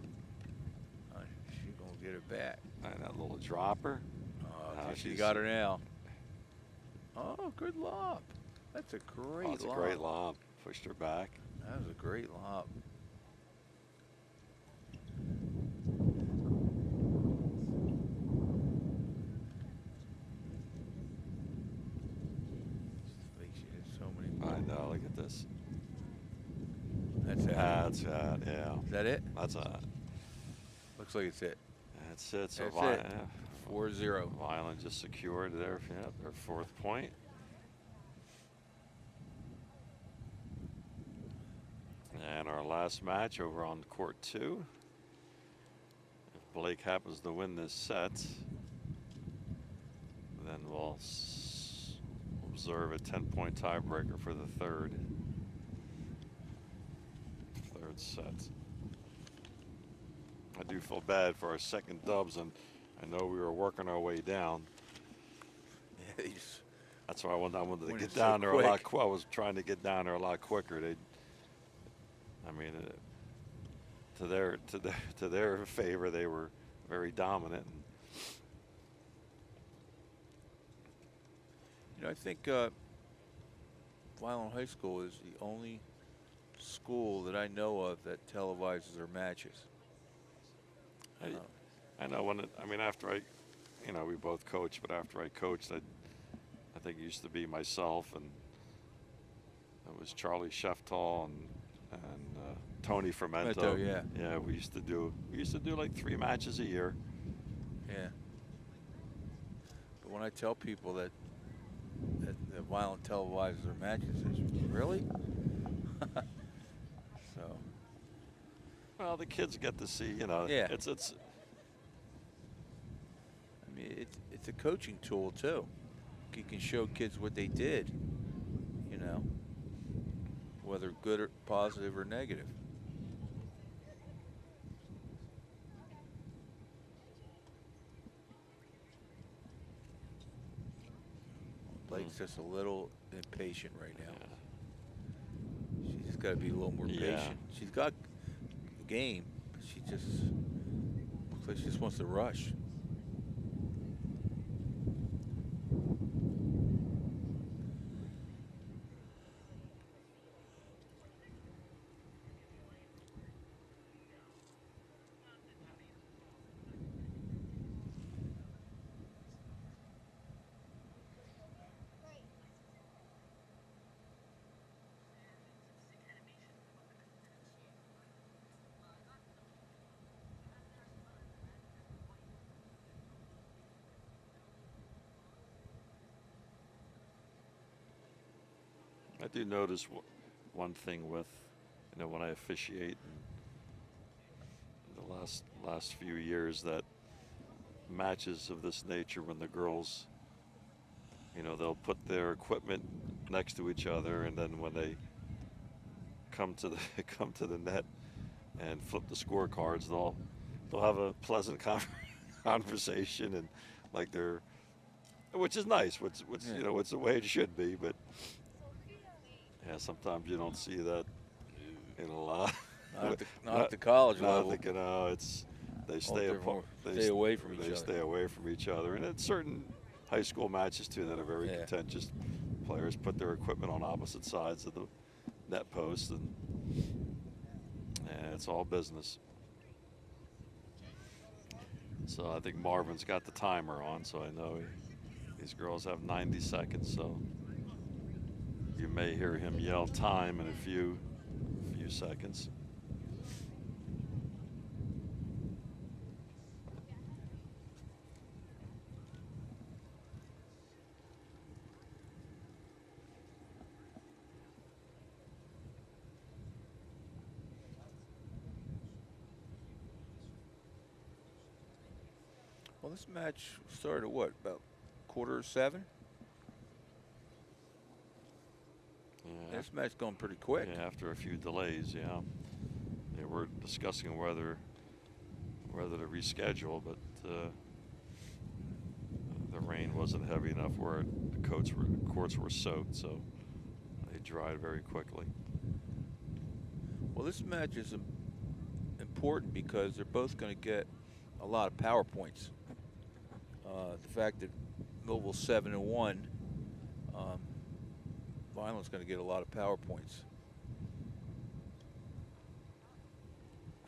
She's going to get it back. And that little dropper. Okay, she got her now. Oh, good lob. That's a great lob. That's a great lob. Pushed her back. That was a great lob. I know, look at this. That's it. That's it, yeah. Is that it? That's it. Looks like it's it. That's it. So That's it. Yeah. 4-0. Vineland just secured their 4th point. And our last match over on court 2. If Blake happens to win this set, then we'll observe a 10-point tiebreaker for the third set. I do feel bad for our second dubs, and I know we were working our way down. Yeah, that's why I wanted to get so down there a lot. quick. I was trying to get down there a lot quicker. To their favor, they were very dominant. You know, I think Vineland High School is the only school that I know of that televises their matches. I know after we both coached, but after I coached, I think it used to be myself, and it was Charlie Sheftal and Tony Fermento. Yeah. Yeah, we used to do like 3 matches a year. Yeah. But when I tell people that Vineland televises their matches, they say, really? So. Well, the kids get to see, Yeah. it's. I mean, it's it's a coaching tool too. You can show kids what they did, you know, whether good or positive or negative. Blake's just a little impatient right now. Yeah. She's got to be a little more patient. She's got the game, but she just looks like she just wants to rush. I do notice one thing with, when I officiate in the last few years, that matches of this nature, when the girls, they'll put their equipment next to each other, and then when they come to the come to the net and flip the scorecards, they'll have a pleasant conversation, and like which is nice. What's it's the way it should be, but. Yeah, sometimes you don't see that in a lot. Not at the college level. They stay apart. They stay away from each other. They stay away from each other, and in certain high school matches too that are very contentious, players put their equipment on opposite sides of the net post, and it's all business. So I think Marvin's got the timer on, so I know these girls have 90 seconds. So. You may hear him yell time in a few seconds. Well, this match started at what, about 7:15? Yeah. This match going pretty quick. Yeah, after a few delays, yeah. They were discussing whether to reschedule, but the rain wasn't heavy enough where the courts were soaked, so they dried very quickly. Well, this match is important because they're both going to get a lot of power points. The fact that Millville's 7-1. Vineland's going to get a lot of power points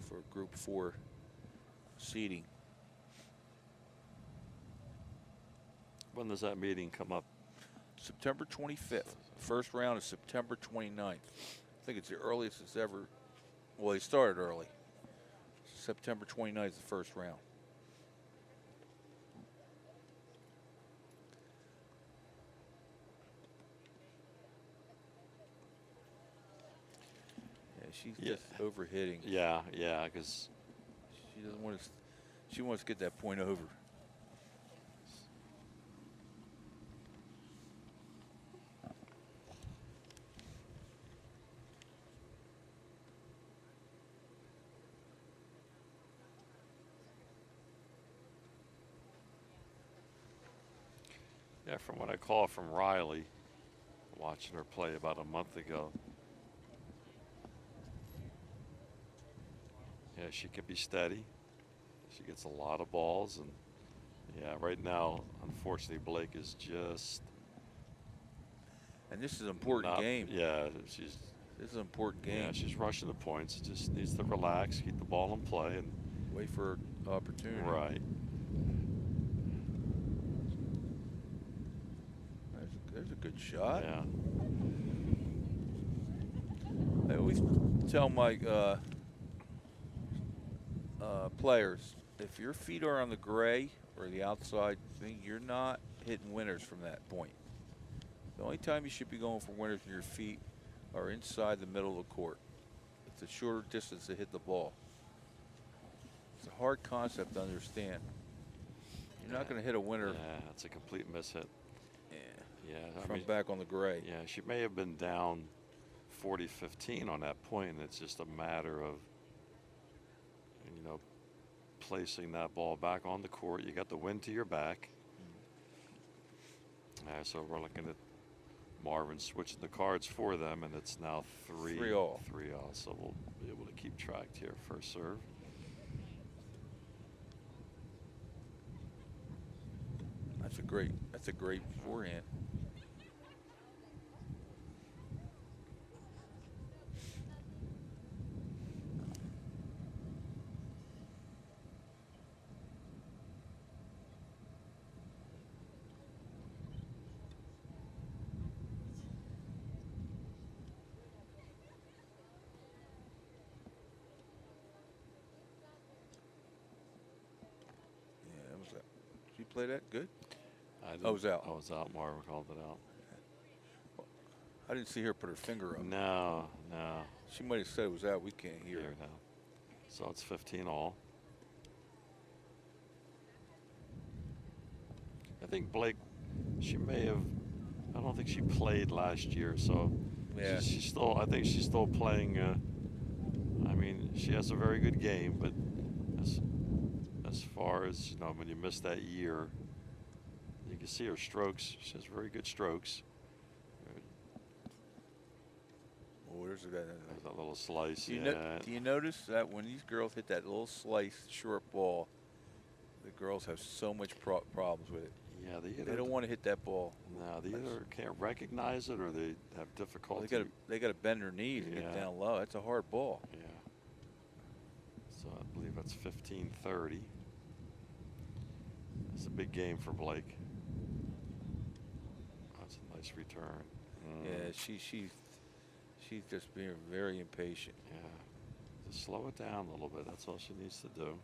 for Group 4 seeding. When does that meeting come up? September 25th. First round is September 29th. I think it's the earliest it's ever. Well, they started early. September 29th is the first round. She's just overhitting. Yeah, because she doesn't want to. She wants to get that point over. Yeah, from what I call from Riley, watching her play about a month ago. Yeah, she can be steady. She gets a lot of balls, and yeah, right now, unfortunately, Blake is just. And this is an important game. Yeah, this is an important game. Yeah, she's rushing the points. Just needs to relax, keep the ball in play, and wait for an opportunity. Right. There's a good shot. Yeah. I always tell my players, if your feet are on the gray or the outside thing, you're not hitting winners from that point. The only time you should be going for winners when your feet are inside the middle of the court. It's a shorter distance to hit the ball. It's a hard concept to understand. You're not going to hit a winner. Yeah, that's a complete miss hit. Yeah. Yeah, From back on the gray. Yeah, she may have been down 40-15 on that point, and it's just a matter of, you know, placing that ball back on the court. You got the wind to your back. So we're looking at Marvin switching the cards for them, and it's now 3-all. 3-all. So we'll be able to keep track here. First serve. That's a great forehand. Did you play that good? I was out. I was out. Marvin called it out. I didn't see her put her finger up. No. She might have said it was out. We can't hear Here it now. So it's 15-all. I think Blake, she may have, I don't think she played last year, so yeah. she's still, I think she's still playing. I mean, she has a very good game, but as far as, you know, when you miss that year, you can see her strokes. She has very good strokes. Oh, there's that little slice. Do you notice that when these girls hit that little slice short ball, the girls have so much problems with it? Yeah, they don't want to hit that ball. No, they either can't recognize it or they have difficulty. They got to bend their knees and get down low. It's a hard ball. Yeah. So I believe that's 15-30. It's a big game for Blake. That's a nice return. Yeah, she's just being very impatient. Yeah. Just slow it down a little bit. That's all she needs to do.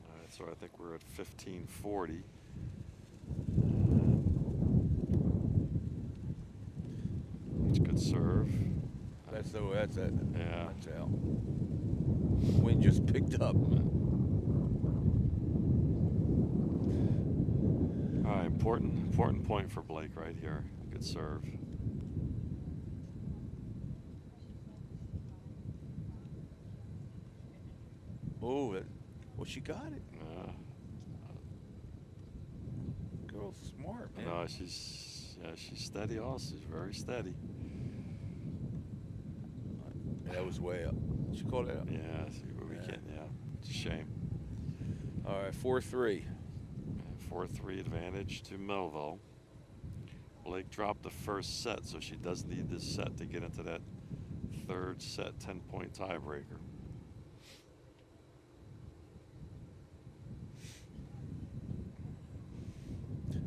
All right, so I think we're at 15-40. It's a good serve. That's it. Yeah. That's out. Wind just picked up. All right, important point for Blake right here. Good serve. Oh, well, she got it. Girl's smart, man. No, she's steady also. She's very steady. Yeah, that was way up. She called it out. Yeah, see where we can. Yeah, it's a shame. All right, 4-3. 4-3 advantage to Millville. Blake dropped the first set, so she does need this set to get into that third set 10-point tiebreaker.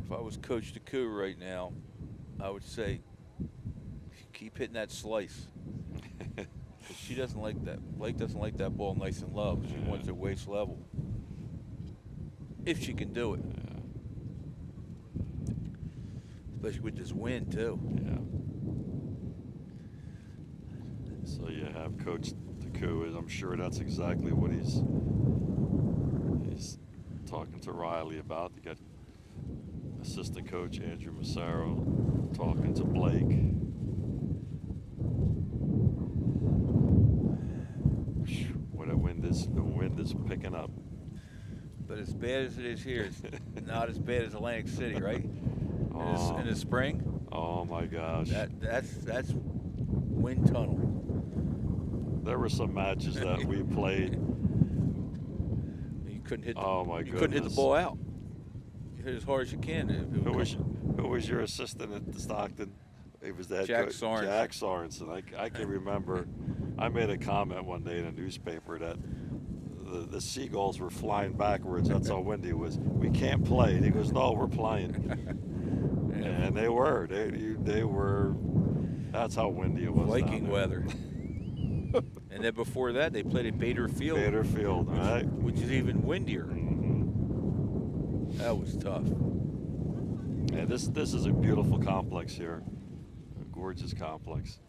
If I was Coach DeCou right now, I would say keep hitting that slice. She doesn't like that. Blake doesn't like that ball nice and low. She wants it waist level. If she can do it. Yeah. Especially with this wind, too. Yeah. So you have Coach DeCou, I'm sure that's exactly what he's talking to Riley about. You got assistant coach Andrew Massaro talking to Blake. The wind is picking up. But as bad as it is here, it's not as bad as Atlantic City, right? In the spring. Oh my gosh. That's wind tunnel. There were some matches that we played. You couldn't hit. You couldn't hit the ball out. You hit as hard as you can. Who was your assistant at the Stockton? It was that Jack Sorensen. Jack Sorensen. I can remember. I made a comment one day in a newspaper that the seagulls were flying backwards. That's how windy it was. We can't play. And he goes, no, we're playing. And they were. They were. That's how windy it was. Viking weather. And then before that, they played at Bader Field. Bader Field, right? Which is even windier. Mm-hmm. That was tough. Yeah, this is a beautiful complex here. A gorgeous complex.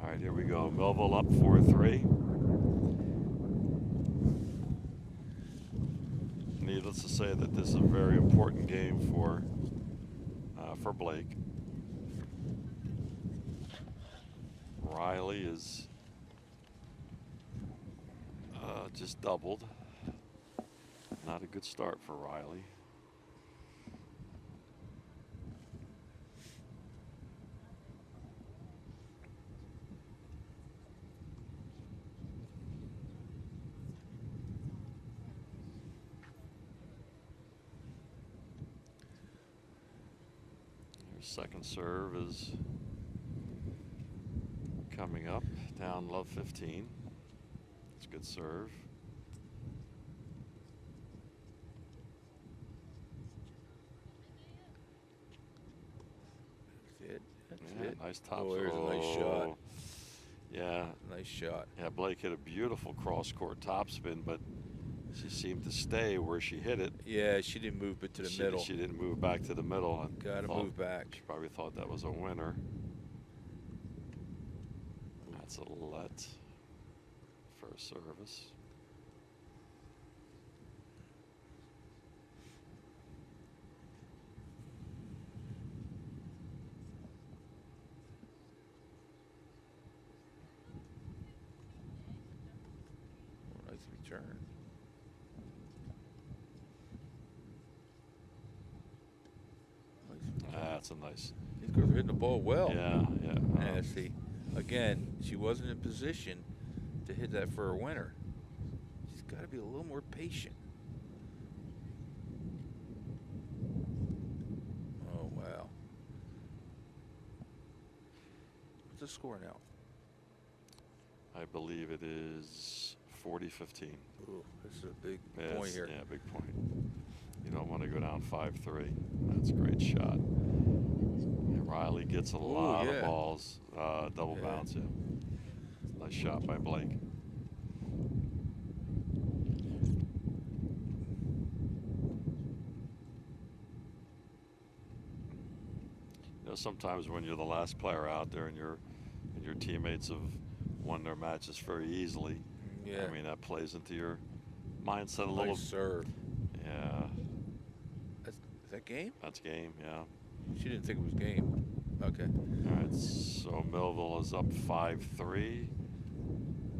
All right, here we go. Millville up 4-3. needless to say that this is a very important game for Blake. Riley is just doubled. Not a good start for Riley. Second serve is coming up, down love 15. It's a good serve. That's it. That's it. Nice top. Oh, there's a nice shot. Yeah. Nice shot. Yeah, Blake hit a beautiful cross-court topspin, but she seemed to stay where she hit it. Yeah, she didn't move it to the middle. She didn't move back to the middle. Got to move back. She probably thought that was a winner. That's a let. First service. Oh, nice return. That's a nice. These girls are hitting the ball well. Yeah, yeah. And see, again, she wasn't in position to hit that for a winner. She's got to be a little more patient. Oh, wow. What's the score now? I believe it is 40-15. Ooh, this is a big point here. Yeah, big point. You don't want to go down 5-3. That's a great shot. And Riley gets a lot of balls. Double bounce, yeah. Nice shot by Blake. You know, sometimes when you're the last player out there and your teammates have won their matches very easily, yeah. I mean, that plays into your mindset a nice little. Serve. Yeah. Is that game? That's game, yeah. She didn't think it was game. Okay. All right, so Millville is up 5-3,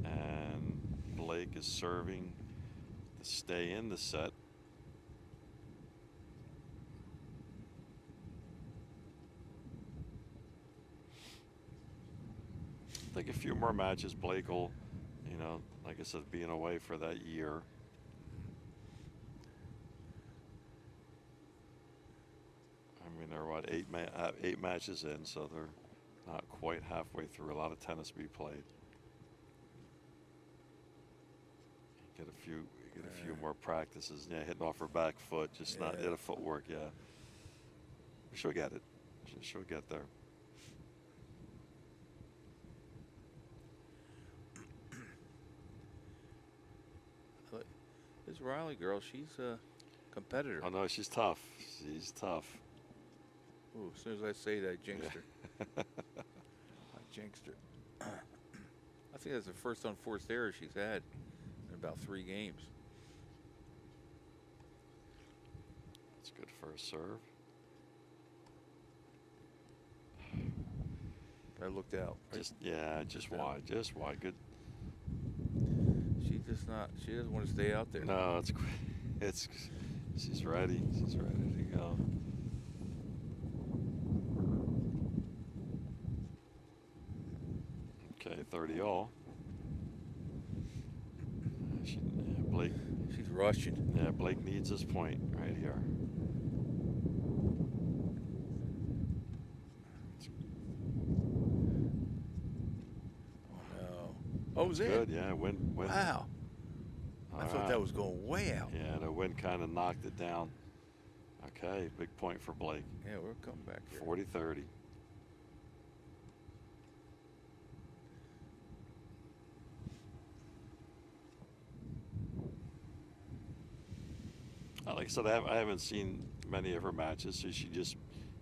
and Blake is serving to stay in the set. I think a few more matches, Blake will, you know, like I said, being away for that year. I mean, they're what, eight matches in, so they're not quite halfway through. A lot of tennis to be played. Get a few more practices. Yeah, hitting off her back foot, just not hit a footwork. Yeah, she'll get it. She'll get there. This Riley girl, she's a competitor. Oh no, she's tough. She's tough. Ooh, as soon as I say that, I jinxed her. I jinxed her. I think that's the first unforced error she's had in about 3 games. That's good first serve. I looked out. Right? Just wide. Just wide. Good. She doesn't want to stay out there. No, she's ready. She's ready to go. Okay, 30-all. Blake. She's rushing. Yeah, Blake needs his point right here. Oh no. Oh, it was good. Yeah, wind. Wow. I thought that was going way out. Yeah, the wind kind of knocked it down. Okay, big point for Blake. Yeah, we're coming back here. 40-30. Like I said, I haven't seen many of her matches, so she just,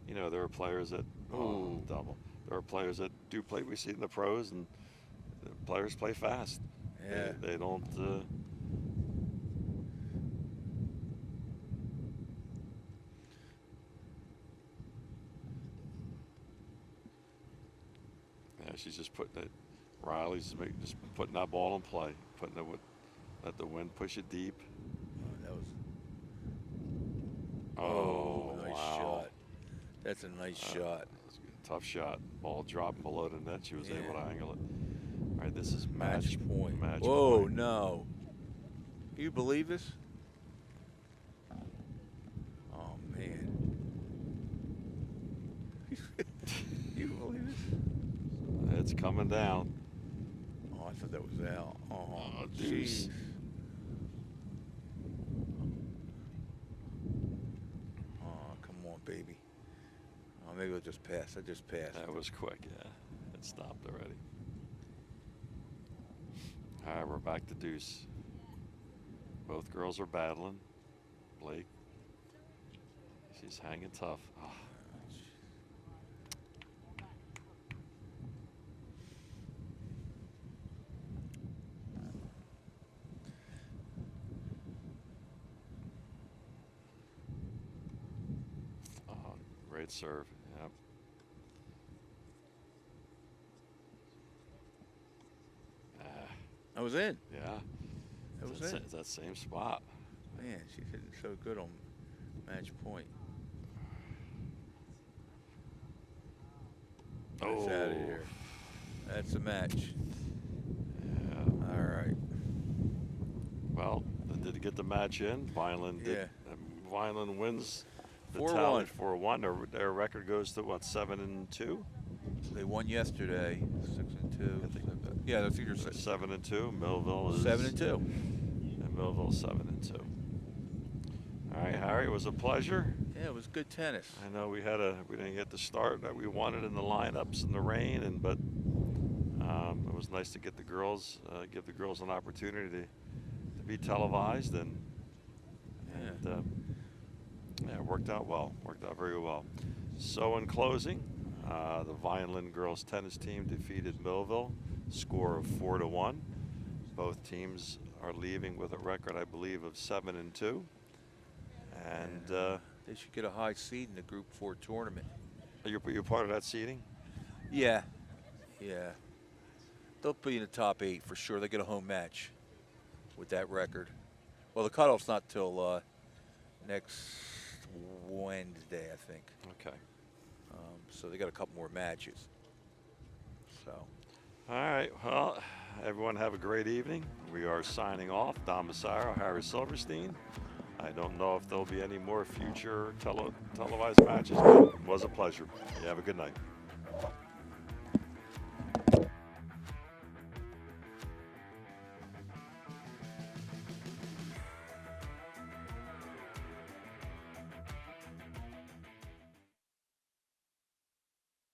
you know, there are players that double. There are players that do play. We see in the pros, and the players play fast. Yeah. They don't. she's just putting it. Riley's just putting that ball in play, putting it with, let the wind push it deep. That was. Oh, nice wow. shot. That's a nice shot. That's a tough shot. Ball dropping below the net. She was able to angle it. All right, this is Match point. Match Whoa, point. no. Can you believe this? Oh, man. You believe this? It's coming down. Oh, I thought that was out. Oh, deuce. jeez. Oh, come on, baby. Oh, maybe I'll just pass. I just passed. That was quick, yeah. It stopped already. All right, we're back to deuce. Both girls are battling. Blake, she's hanging tough. Oh. Great serve. Yep. I was in. Yeah. That was It's in. that same spot. Man, she's hitting so good on match point. Oh. That's out of here. That's a match. Yeah. All right. Well, did it get the match in? Vineland did. Yeah. Vineland wins the 4-1. tally 4-1. Their record goes to what, 7-2? They won yesterday, 6-2. Yeah, I think they're 7-2. Millville is 7-2. And Millville 7-2. All right, Harry, it was a pleasure. Yeah, it was good tennis. I know we didn't get the start that we wanted in the lineups in the rain, but it was nice to get the girls, give the girls an opportunity to be televised, and yeah, it worked out well. Worked out very well. So in closing, the Vineland girls tennis team defeated Millville, score of 4-1. Both teams are leaving with a record, I believe, of 7-2. And they should get a high seed in the Group 4 tournament. You're part of that seeding? Yeah, yeah. They'll be in the top 8 for sure. They get a home match with that record. Well, the cutoff's not till next Wednesday, I think. Okay. So they got a couple more matches. So. All right. Well, everyone have a great evening. We are signing off. Don Massaro, Harry Silverstein. I don't know if there'll be any more future televised matches, but it was a pleasure. You have a good night.